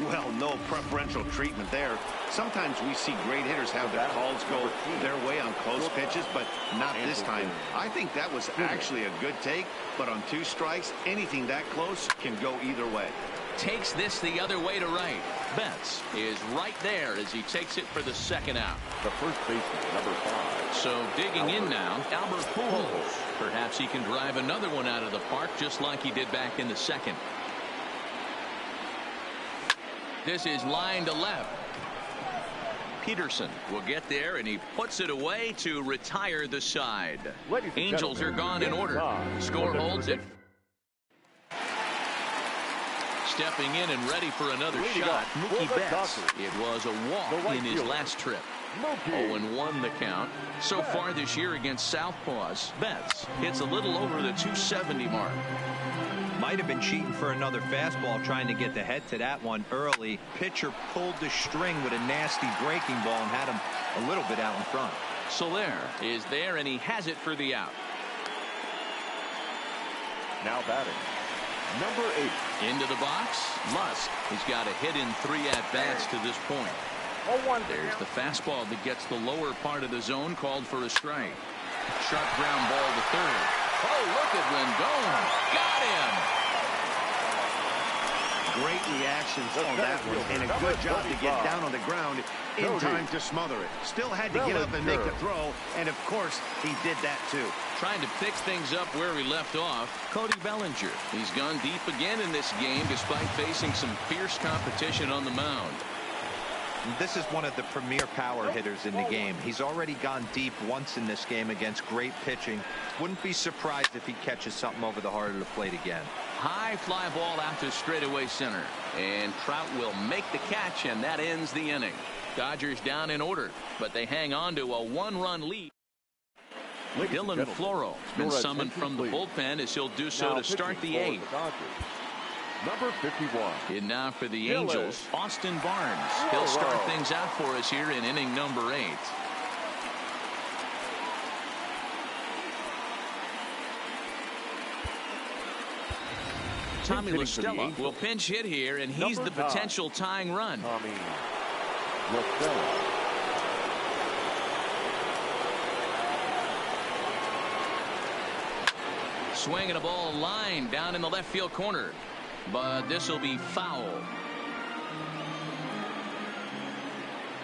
Well, no preferential treatment there. Sometimes we see great hitters have their calls go their way on close pitches, but not this time. I think that was actually a good take, but on 2 strikes, anything that close can go either way. Takes this the other way to right. Betts is right there as he takes it for the second out. The first baseman, number 5. So digging in now, Albert Pujols. Perhaps he can drive another one out of the park just like he did back in the second. This is line to left. Peterson will get there, and he puts it away to retire the side. Angels are gone in order. Score holds it. Stepping in and ready for another shot, Mookie Betts. It was a walk in his last trip. 0-1 the count. So far this year against Southpaws, Betts hits a little over the 270 mark. Might have been cheating for another fastball, trying to get the head to that one early. Pitcher pulled the string with a nasty breaking ball and had him a little bit out in front. Soler is there, and he has it for the out. Now batting, number 8. Into the box, Musk. He's got a hit in 3 at-bats to this point. There's the fastball that gets the lower part of the zone, called for a strike. Sharp ground ball to third. Oh, look at Rendon. Got him. Great reactions on that one, and a good job to get down on the ground in time to smother it. Still had to get up and make a throw, and of course he did that too. Trying to pick things up where he left off, Cody Bellinger. He's gone deep again in this game despite facing some fierce competition on the mound. This is one of the premier power hitters in the game. He's already gone deep once in this game against great pitching. Wouldn't be surprised if he catches something over the heart of the plate again. High fly ball out to straightaway center, and Trout will make the catch, and that ends the inning. Dodgers down in order, but they hang on to a 1-run lead. Dylan Floro has been summoned from the bullpen as he'll do so to start the 8th. Number 51. In now for the Angels, Austin Barnes. He'll start things out for us here in inning number 8. Tommy La Stella will pinch hit here, and he's the potential tying run. Tommy La Stella. Swinging a ball line down in the left field corner, but this will be foul.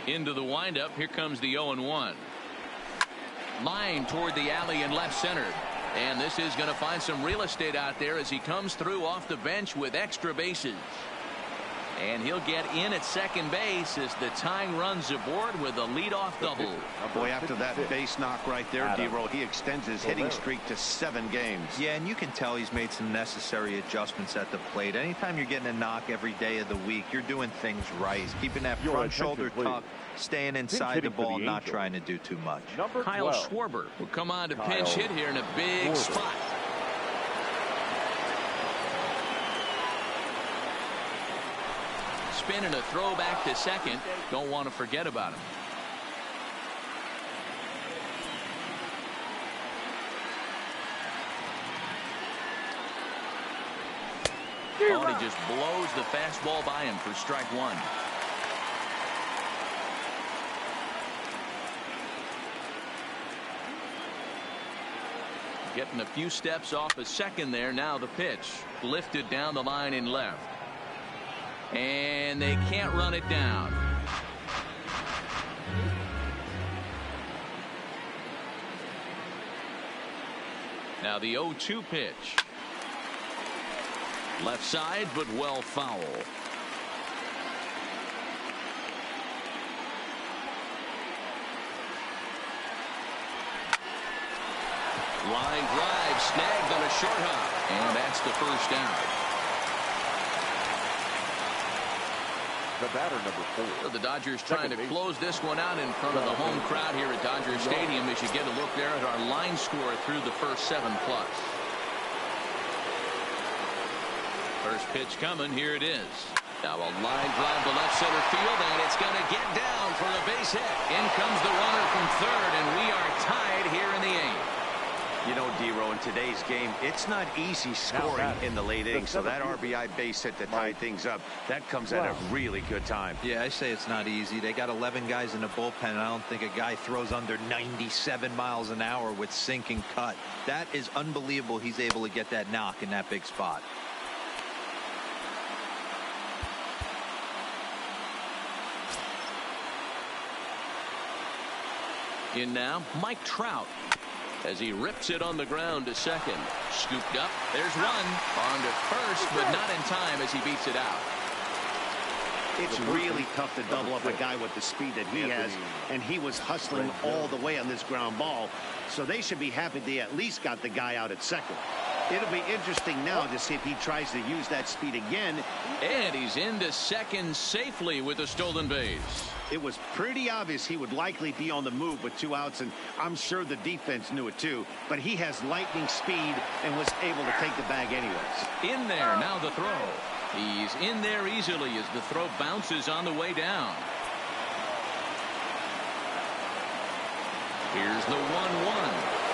Into the windup. Here comes the 0-1. Line toward the alley in left center. And this is going to find some real estate out there as he comes through off the bench with extra bases. And he'll get in at second base as the tying runs aboard with a leadoff double. Boy, after that base knock right there, D-Roll, he extends his hitting streak to 7 games. Yeah, and you can tell he's made some necessary adjustments at the plate. Anytime you're getting a knock every day of the week, you're doing things right. He's keeping that front shoulder tucked, staying inside the ball, not trying to do too much. Kyle Schwarber will come on to pinch hit here in a big spot. Spinning a throw back to second. Don't want to forget about him. Oh, and he just blows the fastball by him for strike one. Getting a few steps off a second there. Now the pitch lifted down the line in left. And they can't run it down. Now the 0-2 pitch. Left side, but well foul. Line drive snagged on a short hop. And that's the first out. The batter, number 4. The Dodgers trying to close this one out in front of the home crowd here at Dodger Stadium as you get a look there at our line score through the first 7+. First pitch coming. Here it is. Now a line drive to left center field, and it's going to get down for a base hit. In comes the runner from third, and we are tied here in the 8th. You know, D-Row, in today's game, it's not easy scoring in the late innings, so that RBI base hit to tie things up, that comes at a really good time. Yeah, I say it's not easy. They got 11 guys in the bullpen, and I don't think a guy throws under 97 miles an hour with sink and cut. That is unbelievable. He's able to get that knock in that big spot. In now, Mike Trout. As he rips it on the ground to second. Scooped up. There's one. On to first, but not in time as he beats it out. It's really tough to double up a guy with the speed that he has, and he was hustling all the way on this ground ball. So they should be happy they at least got the guy out at second. It'll be interesting now to see if he tries to use that speed again. And he's into second safely with a stolen base. It was pretty obvious he would likely be on the move with 2 outs, and I'm sure the defense knew it too. But he has lightning speed and was able to take the bag anyways. In there, now the throw. He's in there easily as the throw bounces on the way down. Here's the 1-1.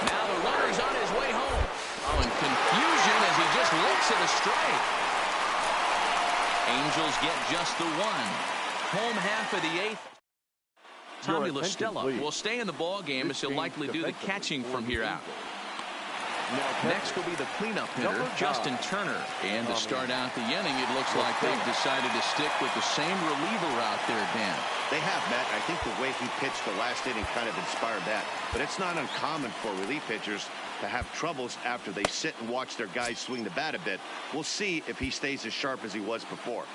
Now the runner's on his way home. Oh, and confusion as he just looks at a strike. Angels get just the 1. Home half of the 8th. Tommy La Stella will stay in the ball game as he'll likely do the catching from here out. Next will be the cleanup hitter, Justin Turner. And to start out the inning, it looks like they've decided to stick with the same reliever out there, Dan. They have, Matt. I think the way he pitched the last inning kind of inspired that. But it's not uncommon for relief pitchers to have troubles after they sit and watch their guys swing the bat a bit. We'll see if he stays as sharp as he was before.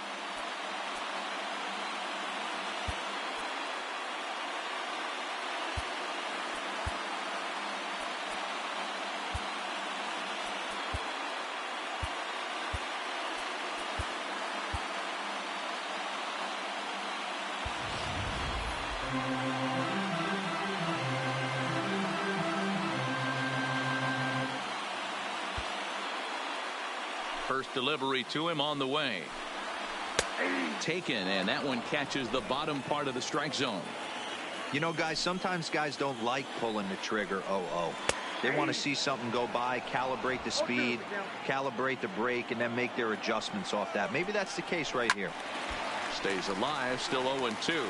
First delivery to him on the way. Taken, and that one catches the bottom part of the strike zone. You know, guys, sometimes guys don't like pulling the trigger 0-0. They want to see something go by, calibrate the speed, calibrate the break, and then make their adjustments off that. Maybe that's the case right here. Stays alive, still 0-2.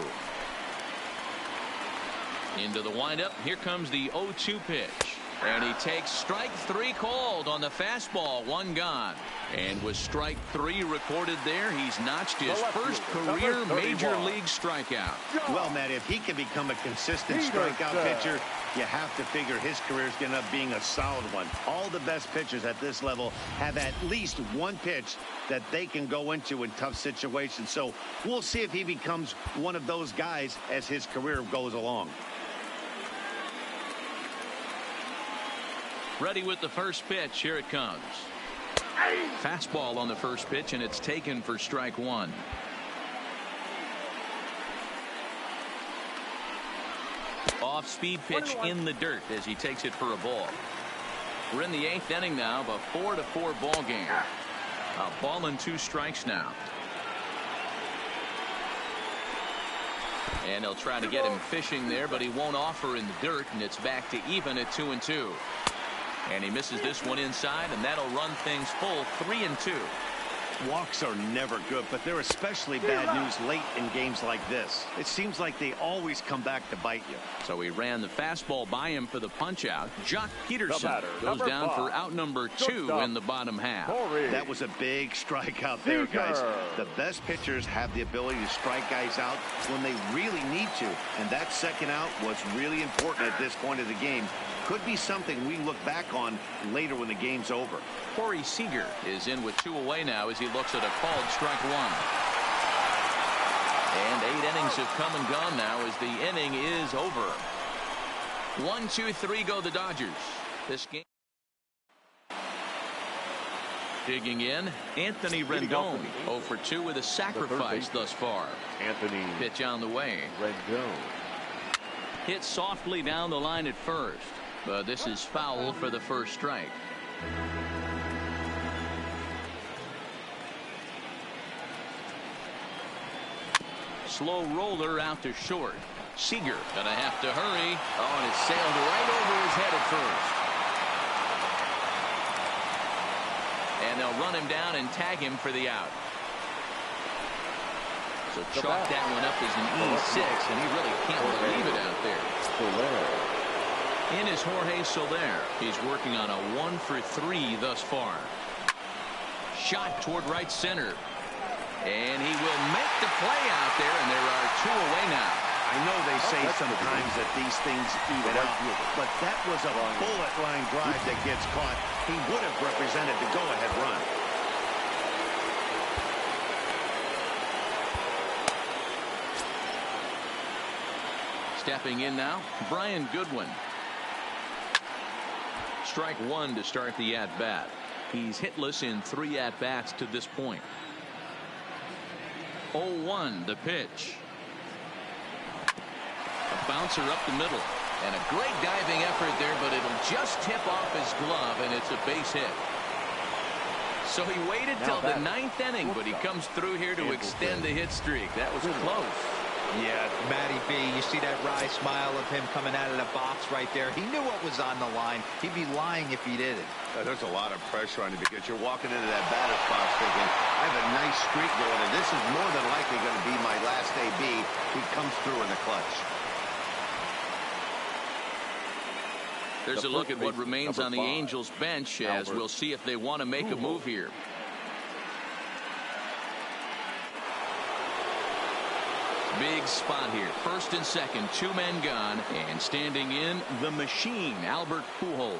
Into the windup. Here comes the 0-2 pitch. And he takes strike 3 called on the fastball. 1 gone. And with strike 3 recorded there, he's notched his first career major league strikeout. Well, Matt, if he can become a consistent strikeout pitcher, you have to figure his career is going to end up being a solid one. All the best pitchers at this level have at least one pitch that they can go into in tough situations. So we'll see if he becomes one of those guys as his career goes along. Ready with the first pitch. Here it comes. Fastball on the first pitch, and it's taken for strike 1. Off-speed pitch in the dirt as he takes it for a ball. We're in the 8th inning now, a 4-4 ball game. A ball and 2 strikes now. And they'll try to get him fishing there, but he won't offer in the dirt, and it's back to even at 2-2. And he misses this one inside, and that'll run things full 3-2. Walks are never good, but they're especially bad news late in games like this. It seems like they always come back to bite you. So he ran the fastball by him for the punch out. Jock Peterson goes down for out number 2 in the bottom half. That was a big strikeout there, guys. The best pitchers have the ability to strike guys out when they really need to, and that second out was really important at this point of the game. Could be something we look back on later when the game's over. Corey Seager is in with 2 away now as he looks at a called strike 1. And 8 innings have come and gone now as the inning is over. 1, 2, 3 go the Dodgers. This game. Digging in, Anthony Rendon 0 for 2 with a sacrifice thus far. Anthony Pitch on the way. Rendon. Hit softly down the line at first, but this is foul for the first strike. Slow roller out to short. Seager gonna have to hurry. Oh, and it sailed right over his head at first. And they'll run him down and tag him for the out. So chalk that one up as an E6, and he really can't believe it out there. In is Jorge Soler. He's working on a 1 for 3 thus far. Shot toward right center. And he will make the play out there, and there are 2 away now. I know they say sometimes that these things even out, but that was a bullet line drive that gets caught. He would have represented the go-ahead run. Stepping in now, Brian Goodwin. Strike 1 to start the at-bat. He's hitless in 3 at-bats to this point. 0-1 the pitch. A bouncer up the middle. And a great diving effort there, but it'll just tip off his glove, and it's a base hit. So he waited till the 9th inning, but he comes through here to extend the hit streak. That was close. Yeah, Matty B, you see that wry smile of him coming out of the box right there. He knew what was on the line. He'd be lying if he didn't. There's a lot of pressure on you because you're walking into that batter's box thinking, I have a nice streak going, and this is more than likely going to be my last AB. He comes through in the clutch. There's a look at what remains on the Angels bench as we'll see if they want to make a move here. Big spot here. First and second, 2 men gone, and standing in the machine, Albert Pujols.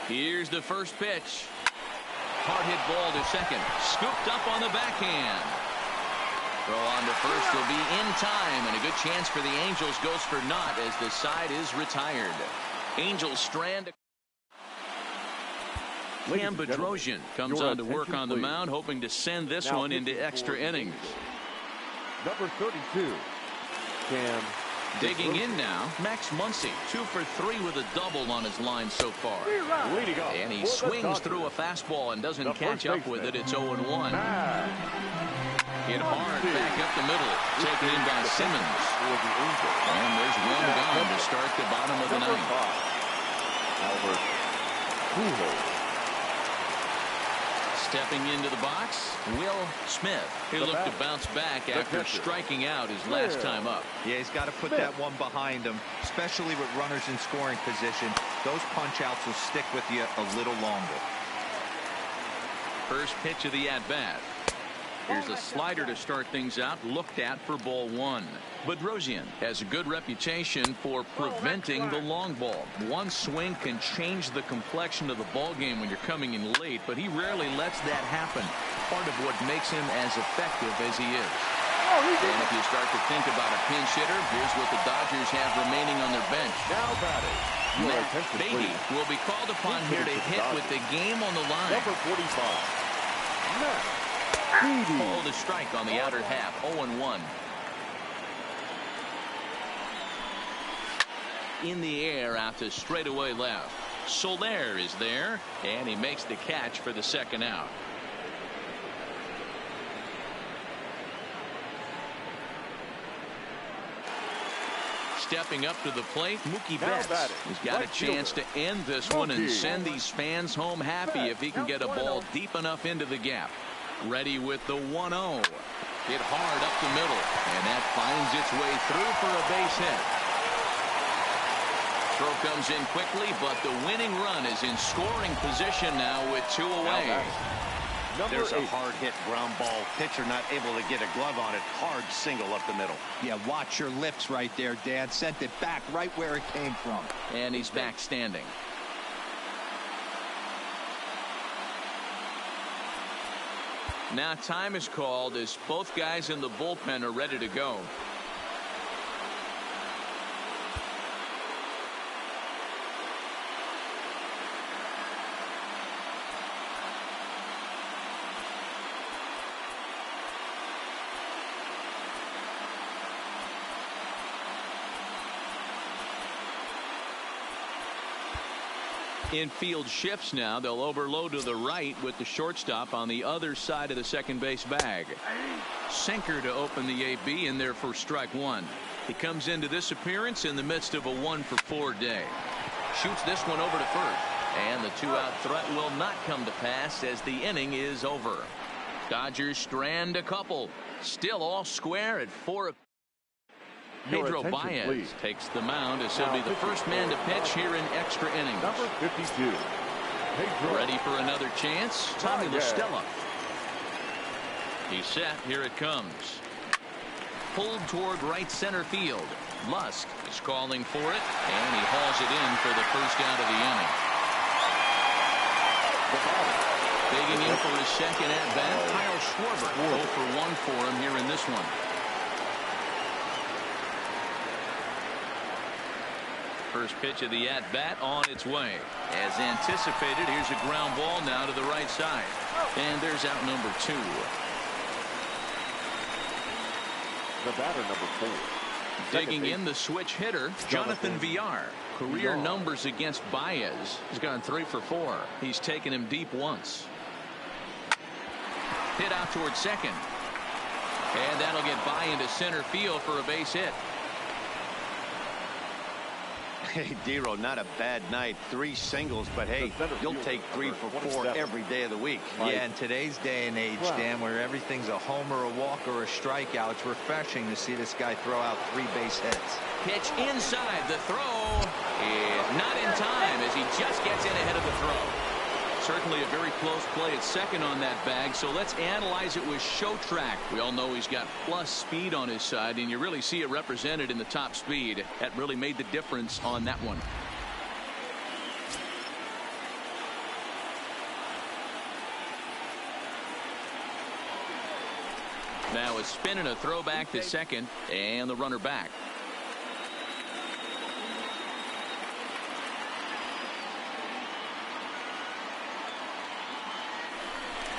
Here's the first pitch. Hard hit ball to second. Scooped up on the backhand. Throw on to first will be in time, and a good chance for the Angels goes for naught as the side is retired. Angels strand. Cam Bedrosian comes on to work on the mound, hoping to send this one into extra innings. Number 32, Cam. Digging in now, Max Muncy, 2 for 3 with a double on his line so far. And he swings through a fastball and doesn't catch up with it. It's 0-1. Hit hard back up the middle, taken in by Simmons. And there's one gone to start the bottom of the 9th. Albert Pujols. Stepping into the box, Will Smith. He'll look to bounce back after striking out his last time up. Yeah, he's got to put that one behind him, especially with runners in scoring position. Those punch outs will stick with you a little longer. First pitch of the at-bat. Here's a slider to start things out, looked at for ball 1. Bedrosian has a good reputation for preventing the long ball. One swing can change the complexion of the ball game when you're coming in late, but he rarely lets that happen. Part of what makes him as effective as he is. And if you start to think about a pinch hitter, here's what the Dodgers have remaining on their bench. Now batting. Matt Beatty will be called upon here to hit with the game on the line. Number 45, Matt Beatty. Called a strike on the outer half, 0-1. In the air out to straightaway left. Soler is there, and he makes the catch for the second out. Stepping up to the plate, Mookie Betts. He's got a chance to end this one and send these fans home happy if he can get a ball deep enough into the gap. Ready with the 1-0. Hit hard up the middle, and that finds its way through for a base hit. Throw comes in quickly, but the winning run is in scoring position now with 2 away. There's a hard hit ground ball. Pitcher not able to get a glove on it. Hard single up the middle. Yeah, watch your lips right there, Dad. Sent it back right where it came from. And he's back standing. Now time is called as both guys in the bullpen are ready to go. Infield shifts now. They'll overload to the right with the shortstop on the other side of the second base bag. Sinker to open the AB in there for strike one. He comes into this appearance in the midst of a 1-for-4 day. Shoots this one over to first. And the 2-out threat will not come to pass as the inning is over. Dodgers strand a couple. Still all square at 4. Pedro Baez takes the mound as he'll be the first man to pitch here in extra innings. Number 52. Ready for another chance. Tommy La Stella. He's set. Here it comes. Pulled toward right center field. Lusk is calling for it, and he hauls it in for the first out of the inning. Digging in for his second at bat, Kyle Schwarber. 0 for 1 for him here in this one. First pitch of the at-bat on its way. As anticipated, here's a ground ball now to the right side. And there's out number 2. The batter, number 4. Digging in the switch hitter, Jonathan Villar. Career numbers against Baez. He's gone 3 for 4. He's taken him deep once. Hit out towards second. And that'll get by into center field for a base hit. Hey, Dero, not a bad night. 3 singles, but hey, you'll take 3 for 4 every day of the week. Yeah, in today's day and age, Dan, where everything's a homer, a walk, or a strikeout, it's refreshing to see this guy throw out 3 base hits. Pitch inside. The throw is not in time as he just gets in ahead of the throw. Certainly a very close play at second on that bag, so let's analyze it with Show Track. We all know he's got plus speed on his side, and you really see it represented in the top speed. That really made the difference on that one. Now a spin and a throw back to second, and the runner back.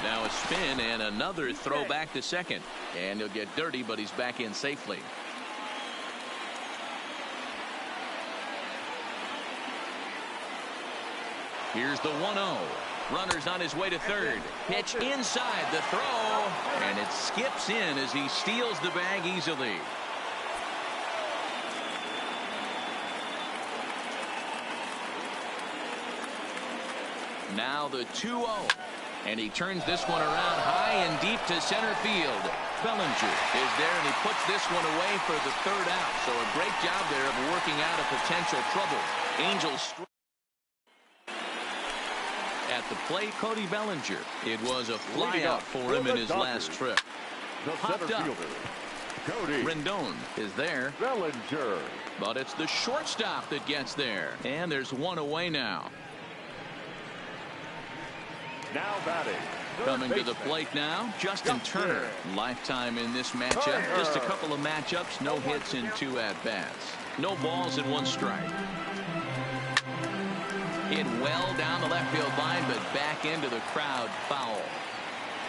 Now a spin and another throw back to second. And he'll get dirty, but he's back in safely. Here's the 1-0. Runner's on his way to third. Pitch inside the throw. And it skips in as he steals the bag easily. Now the 2-0. And he turns this one around high and deep to center field. Bellinger is there, and he puts this one away for the 3rd out. So a great job there of working out a potential trouble. Angels at the plate, Cody Bellinger. It was a flyout for him in his last trip. Popped up. Cody Rendon is there. Bellinger. But it's the shortstop that gets there. And there's 1 away now. Now batting. Coming to the plate now, Justin Turner. Lifetime in this matchup. Just a couple of matchups, no hits in 2 at-bats. No balls and 1 strike. Hit well down the left field line, but back into the crowd, foul.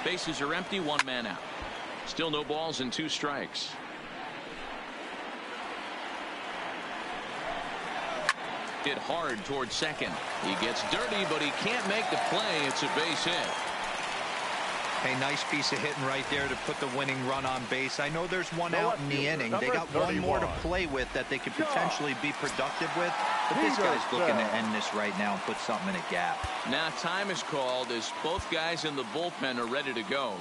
Bases are empty, 1 man out. Still no balls and 2 strikes. Hit hard towards second. He gets dirty, but he can't make the play. It's a base hit. Hey, nice piece of hitting right there to put the winning run on base. I know there's one out in the inning. They got one more to play with that they could potentially be productive with. But this guy's looking to end this right now and put something in a gap. Now time is called as both guys in the bullpen are ready to go.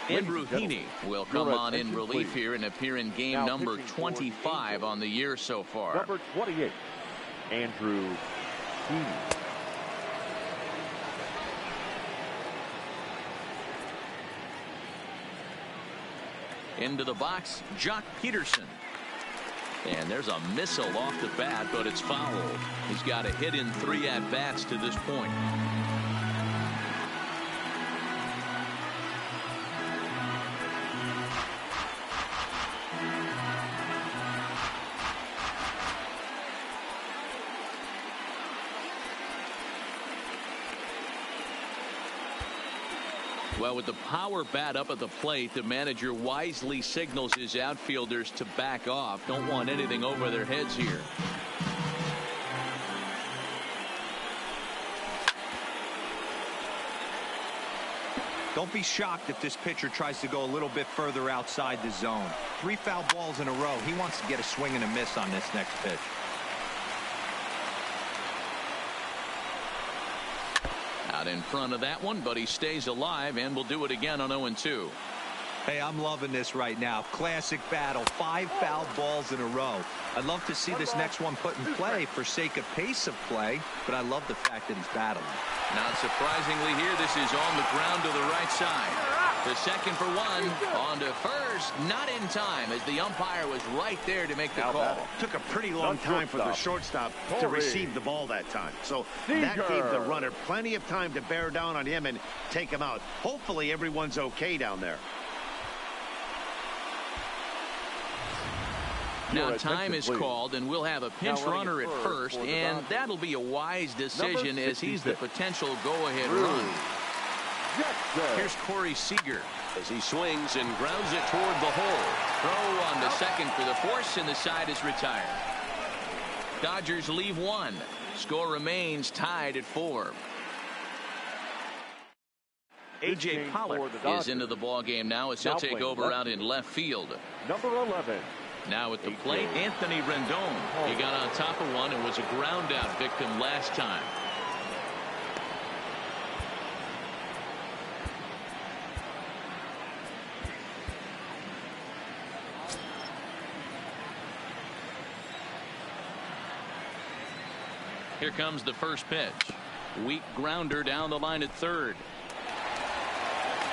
Andrew Heaney will come on in relief here and appear in game number 25 on the year so far. Number 28, Andrew Heaney. Into the box, Jock Peterson. And there's a missile off the bat, but it's fouled. He's got a hit in 3 at-bats to this point. Well, with the power bat up at the plate, the manager wisely signals his outfielders to back off. Don't want anything over their heads here. Don't be shocked if this pitcher tries to go a little bit further outside the zone. 3 foul balls in a row. He wants to get a swing and a miss on this next pitch. Out in front of that one, but he stays alive and will do it again on 0-2. Hey, I'm loving this right now. Classic battle. 5 foul balls in a row. I'd love to see this next one put in play for sake of pace of play, but I love the fact that he's battling. Not surprisingly here, this is on the ground to the right side. The second for one, on to first, not in time as the umpire was right there to make the call. Took a pretty long time for the shortstop to receive the ball that time. So that gave the runner plenty of time to bear down on him and take him out. Hopefully everyone's okay down there. Now time is called, and we'll have a pinch runner at first, and that'll be a wise decision as he's the potential go-ahead run. Here's Corey Seager as he swings and grounds it toward the hole. Throw on the second for the force, and the side is retired. Dodgers leave 1. Score remains tied at 4. A.J. Pollock is into the ball game now as he'll take over out in left field. Number 11. Now at the plate, Anthony Rendon. He got on top of one and was a ground out victim last time. Here comes the first pitch. Weak grounder down the line at third.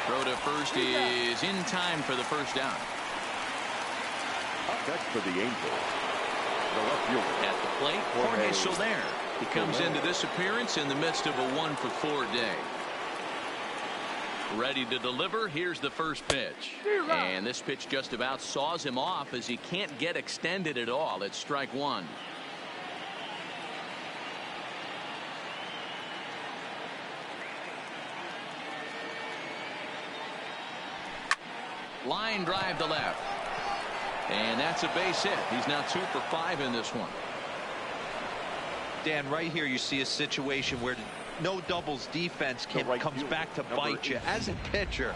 Throw to first is in time for the first down. Up next for the Angels, the left fielder. At the plate, Jorge Soler. He comes into this appearance in the midst of a 1-for-4 day. Ready to deliver. Here's the first pitch. And this pitch just about saws him off as he can't get extended at all. It's strike 1. Line drive to left. And that's a base hit. He's now 2 for 5 in this one. Dan, right here you see a situation where no doubles defense comes back to bite you. As a pitcher,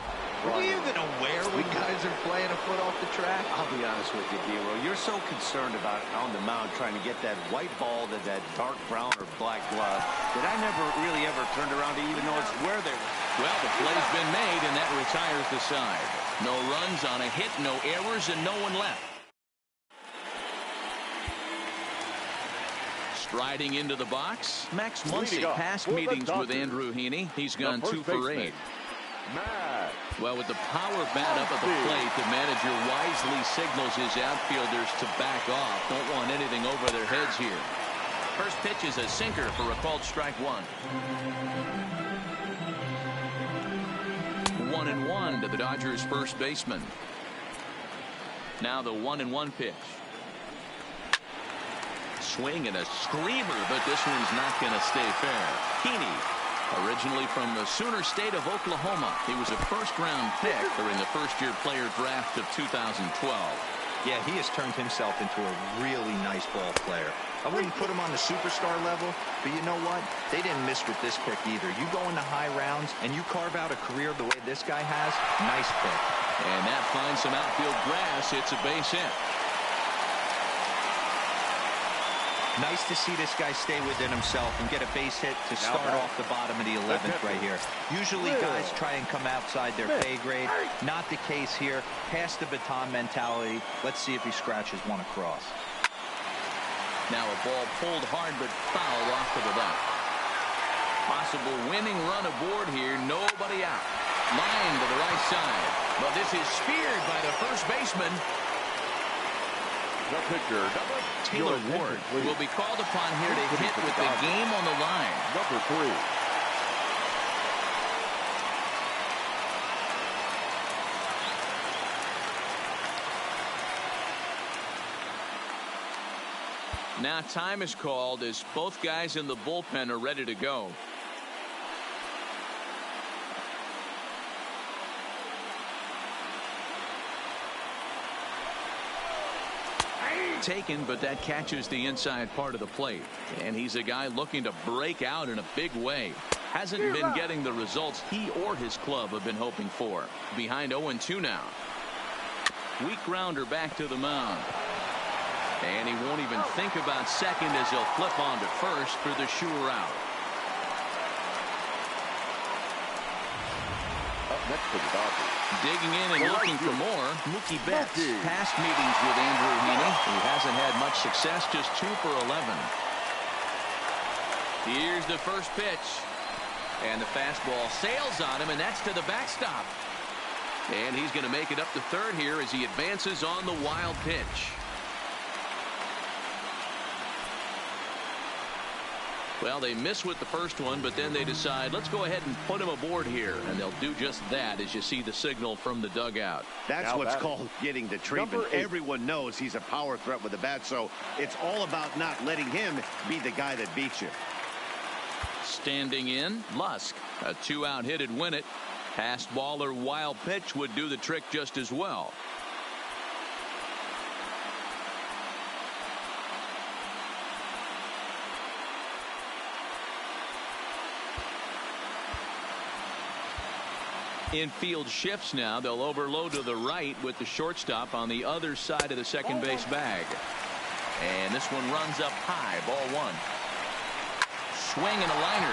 are you even aware when guys are playing a foot off the track? I'll be honest with you, D-Roll. You're so concerned about on the mound trying to get that white ball to that dark brown or black glove that I never really ever turned around to even notice where they were. Well, the play's been made, and that retires the side. No runs on a hit, no errors, and no one left. Striding into the box, Max Muncy. Past meetings with Andrew Heaney. He's gone 2 for 8. Well, with the power bat up at the plate, the manager wisely signals his outfielders to back off. Don't want anything over their heads here. First pitch is a sinker for a called strike 1. 1-1 to the Dodgers first baseman. Now the 1-1 pitch. Swing and a screamer, but this one's not going to stay fair. Heaney, originally from the Sooner State of Oklahoma. He was a first-round pick during the first-year player draft of 2012. Yeah, he has turned himself into a really nice ball player. I wouldn't put him on the superstar level, but you know what? They didn't miss with this pick either. You go into high rounds and you carve out a career the way this guy has, nice pick. And that finds some outfield grass. It's a base hit. Nice to see this guy stay within himself and get a base hit to start off the bottom of the 11th right here. Usually guys try and come outside their pay grade. Not the case here. Pass the baton mentality. Let's see if he scratches one across. Now a ball pulled hard but fouled off to the left. Possible winning run aboard here. Nobody out. Line to the right side. But this is speared by the first baseman. The pitcher, Taylor Ward will be called upon here to hit with the game on the line. Number 3. Now time is called as both guys in the bullpen are ready to go. Taken, but that catches the inside part of the plate. And he's a guy looking to break out in a big way. Hasn't been getting the results he or his club have been hoping for. Behind 0-2 now. Weak grounder back to the mound. And he won't even think about second as he'll flip on to first for the sure out. Up next for the Dodgers. Digging in and looking for more, Mookie Betts. Past meetings with Andrew Heaney, who hasn't had much success, just 2 for 11. Here's the first pitch. And the fastball sails on him, and that's to the backstop. And he's going to make it up to third here as he advances on the wild pitch. Well, they miss with the first one, but then they decide, let's go ahead and put him aboard here. And they'll do just that as you see the signal from the dugout. That's what's called getting the treatment. Everyone knows he's a power threat with the bat, so it's all about not letting him be the guy that beats you. Standing in, Lusk. A 2-out hit would win it. Passed ball or wild pitch would do the trick just as well. Infield shifts now. They'll overload to the right with the shortstop on the other side of the second base bag. And this one runs up high. Ball 1. Swing and a liner.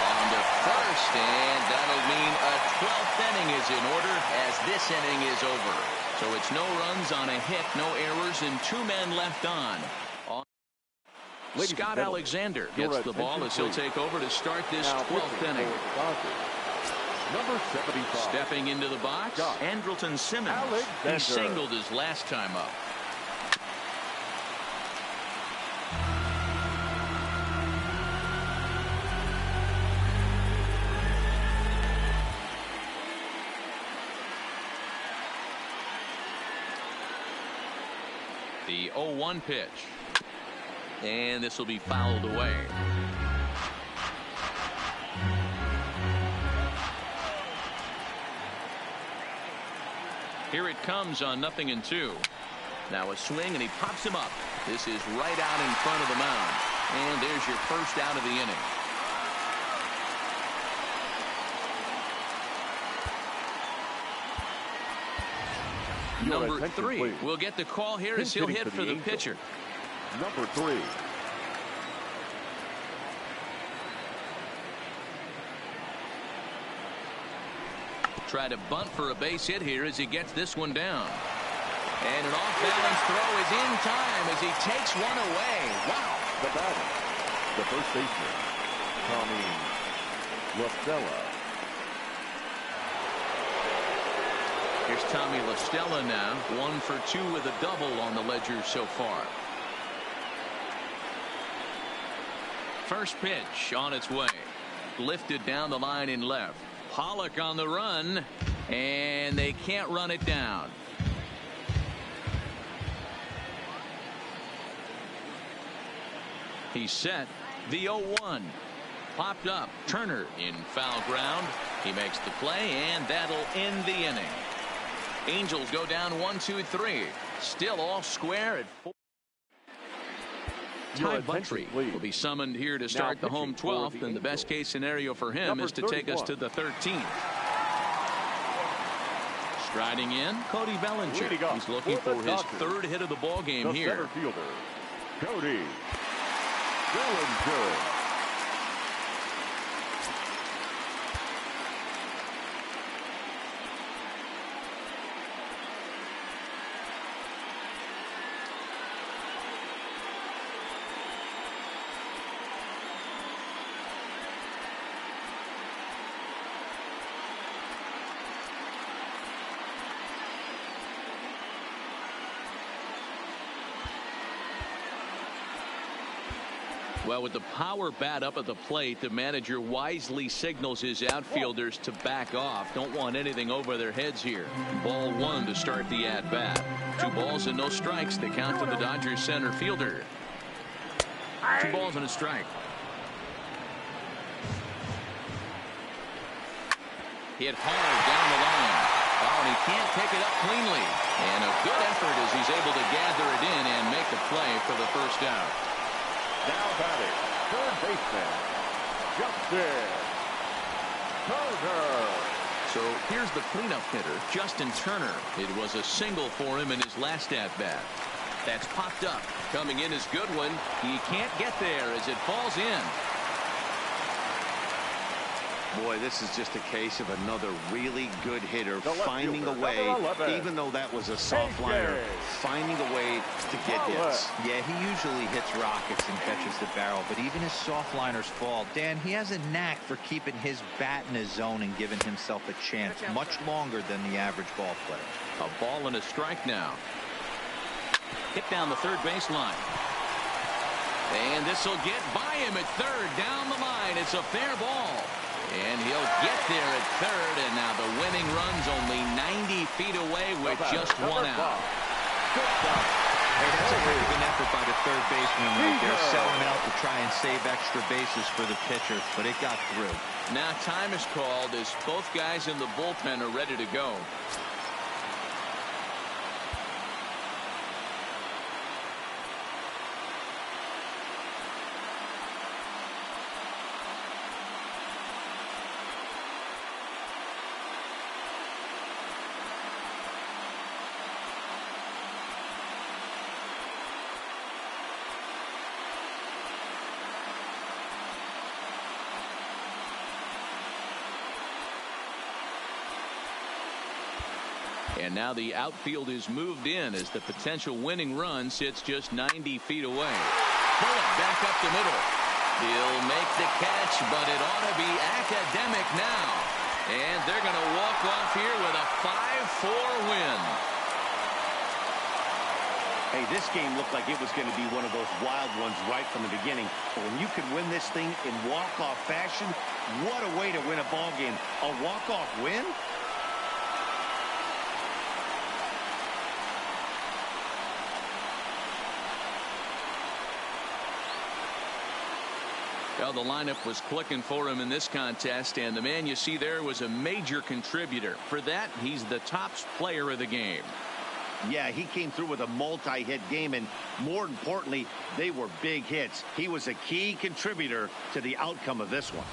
On to first, and that'll mean a 12th inning is in order as this inning is over. So it's no runs on a hit, no errors, and 2 men left on. Scott Alexander gets the ball as he'll take over to start this 12th inning. Number 75. Stepping into the box, Andrelton Simmons. He singled his last time up. The 0-1 pitch. And this will be fouled away. Here it comes on 0-2. Now a swing and he pops him up. This is right out in front of the mound. And there's your first out of the inning. Number 3 will get the call here as he'll hit for the pitcher. Number 3. Try to bunt for a base hit here as he gets this one down. And an off-balance throw is in time as he takes one away. Wow. The batter, the first baseman, Tommy La Stella. Here's Tommy La Stella now. 1 for 2 with a double on the ledger so far. First pitch on its way. Lifted down the line in left. Pollock on the run, and they can't run it down. He's set. The 0-1. Popped up. Turner in foul ground. He makes the play, and that'll end the inning. Angels go down 1-2-3. Still all square at 4. Ty Buttry will be summoned here to start the home 12th, and the best case scenario for him is to take us to the 13th. Striding in, Cody Bellinger. He's looking for his third hit of the ball game here. Center fielder, Cody Bellinger. Well, with the power bat up at the plate, the manager wisely signals his outfielders to back off. Don't want anything over their heads here. Ball 1 to start the at-bat. 2 balls and no strikes. The count to the Dodgers center fielder. 2 balls and a strike. Hit hard down the line. Oh, and he can't pick it up cleanly. And a good effort as he's able to gather it in and make the play for the first out. Now batting, third baseman, Justin Turner. So here's the cleanup hitter, Justin Turner. It was a single for him in his last at-bat. That's popped up. Coming in is good one. He can't get there as it falls in. Boy, this is just a case of another really good hitter finding a fielder, way, number 11, even though that was a soft liner, finding a way to get hits. Yeah, he usually hits rockets and catches the barrel, but even his soft liners fall. Dan, he has a knack for keeping his bat in his zone and giving himself a chance much longer than the average ball player. A ball and a strike now. Hit down the third baseline. And this will get by him at third. Down the line. It's a fair ball. And he'll get there at third, and now the winning run's only 90 feet away with just 1 out. Hey, that's a heck of an effort by the third baseman right there, selling out to try and save extra bases for the pitcher, but it got through. Now time is called as both guys in the bullpen are ready to go. And now the outfield is moved in as the potential winning run sits just 90 feet away. Bullet back up the middle. He'll make the catch, but it ought to be academic now. And they're going to walk off here with a 5-4 win. Hey, this game looked like it was going to be one of those wild ones right from the beginning. But when you can win this thing in walk-off fashion, what a way to win a ball game. A walk-off win? Well, the lineup was clicking for him in this contest, and the man you see there was a major contributor. For that, he's the top player of the game. Yeah, he came through with a multi-hit game, and more importantly, they were big hits. He was a key contributor to the outcome of this one.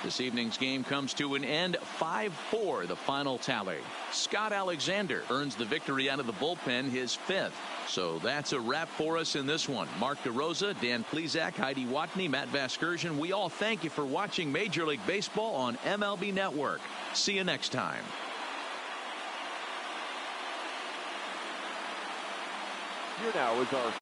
This evening's game comes to an end. 5-4 the final tally. Scott Alexander earns the victory out of the bullpen, his 5th. So that's a wrap for us in this one. Mark DeRosa, Dan Plesac, Heidi Watney, Matt Vasgersian. We all thank you for watching Major League Baseball on MLB Network. See you next time. Here now is our